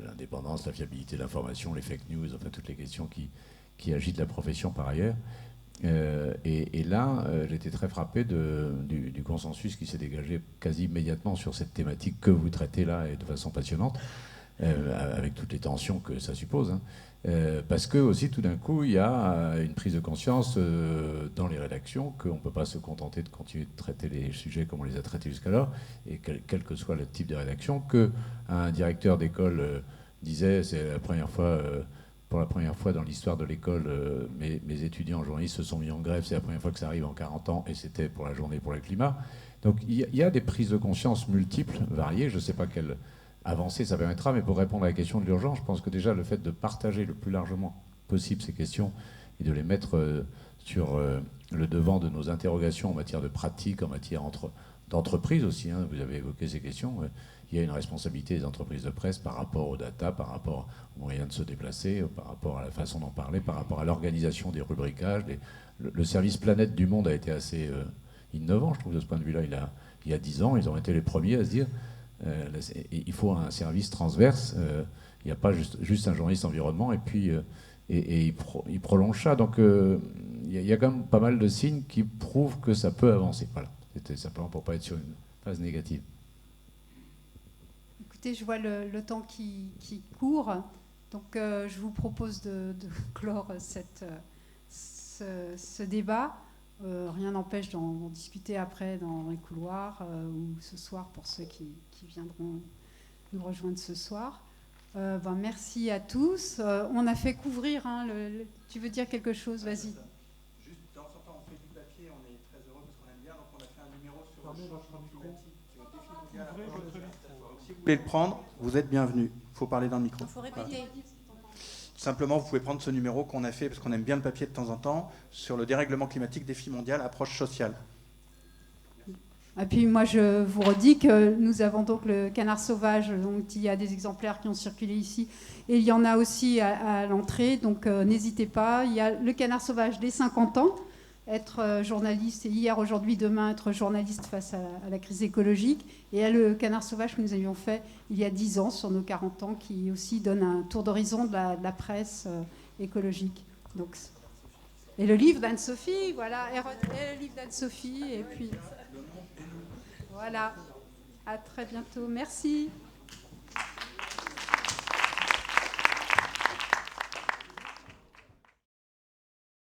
l'indépendance, la fiabilité de l'information, les fake news, enfin toutes les questions qui agitent la profession par ailleurs. Et là, j'étais très frappé du consensus qui s'est dégagé quasi immédiatement sur cette thématique que vous traitez là et de façon passionnante, avec toutes les tensions que ça suppose. Hein. Parce que aussi, tout d'un coup, il y a une prise de conscience dans les rédactions qu'on ne peut pas se contenter de continuer de traiter les sujets comme on les a traités jusqu'alors, et quel que soit le type de rédaction, qu'un directeur d'école disait, c'est la première fois... pour la première fois dans l'histoire de l'école, mes étudiants en journalisme se sont mis en grève. C'est la première fois que ça arrive en 40 ans, et c'était pour la journée pour le climat. Donc il y a des prises de conscience multiples, variées. Je ne sais pas quelle avancée ça permettra, mais pour répondre à la question de l'urgence, je pense que déjà le fait de partager le plus largement possible ces questions et de les mettre sur le devant de nos interrogations en matière de pratique, en matière d'entreprise aussi, hein, vous avez évoqué ces questions, il y a une responsabilité des entreprises de presse par rapport aux data, par rapport aux moyens de se déplacer, par rapport à la façon d'en parler, par rapport à l'organisation des rubricages. Le service Planète du Monde a été assez innovant, je trouve, de ce point de vue-là. Il y a 10 ans, ils ont été les premiers à se dire il faut un service transverse, il n'y a pas juste un journaliste environnement, et puis il prolonge ça. Donc il y a quand même pas mal de signes qui prouvent que ça peut avancer. Voilà, c'était simplement pour ne pas être sur une phase négative. Écoutez, je vois le temps qui court, donc je vous propose de clore ce débat. Rien n'empêche d'en discuter après dans les couloirs ou ce soir pour ceux qui viendront nous rejoindre ce soir. Merci à tous. On a fait couvrir. Tu veux dire quelque chose ? Vas-y. Juste, dans ce temps, on fait du papier, on est très heureux parce qu'on aime bien, donc on a fait un numéro sur le changement climatique, sur le défi mondial. Donc si vous voulez le prendre, vous êtes bienvenus. Il faut parler dans le micro. Il faut répéter. Voilà. Simplement, vous pouvez prendre ce numéro qu'on a fait, parce qu'on aime bien le papier de temps en temps, sur le dérèglement climatique, défi mondial, approche sociale. Et puis moi, je vous redis que nous avons donc le canard sauvage, donc il y a des exemplaires qui ont circulé ici, et il y en a aussi à l'entrée, donc n'hésitez pas. Il y a le canard sauvage des 50 ans, être journaliste, et hier, aujourd'hui, demain, être journaliste face à la crise écologique, et il y a le canard sauvage que nous avions fait il y a 10 ans, sur nos 40 ans, qui aussi donne un tour d'horizon de la presse écologique. Donc, et le livre d'Anne-Sophie, voilà, et le livre d'Anne-Sophie, et puis... Voilà, à très bientôt. Merci.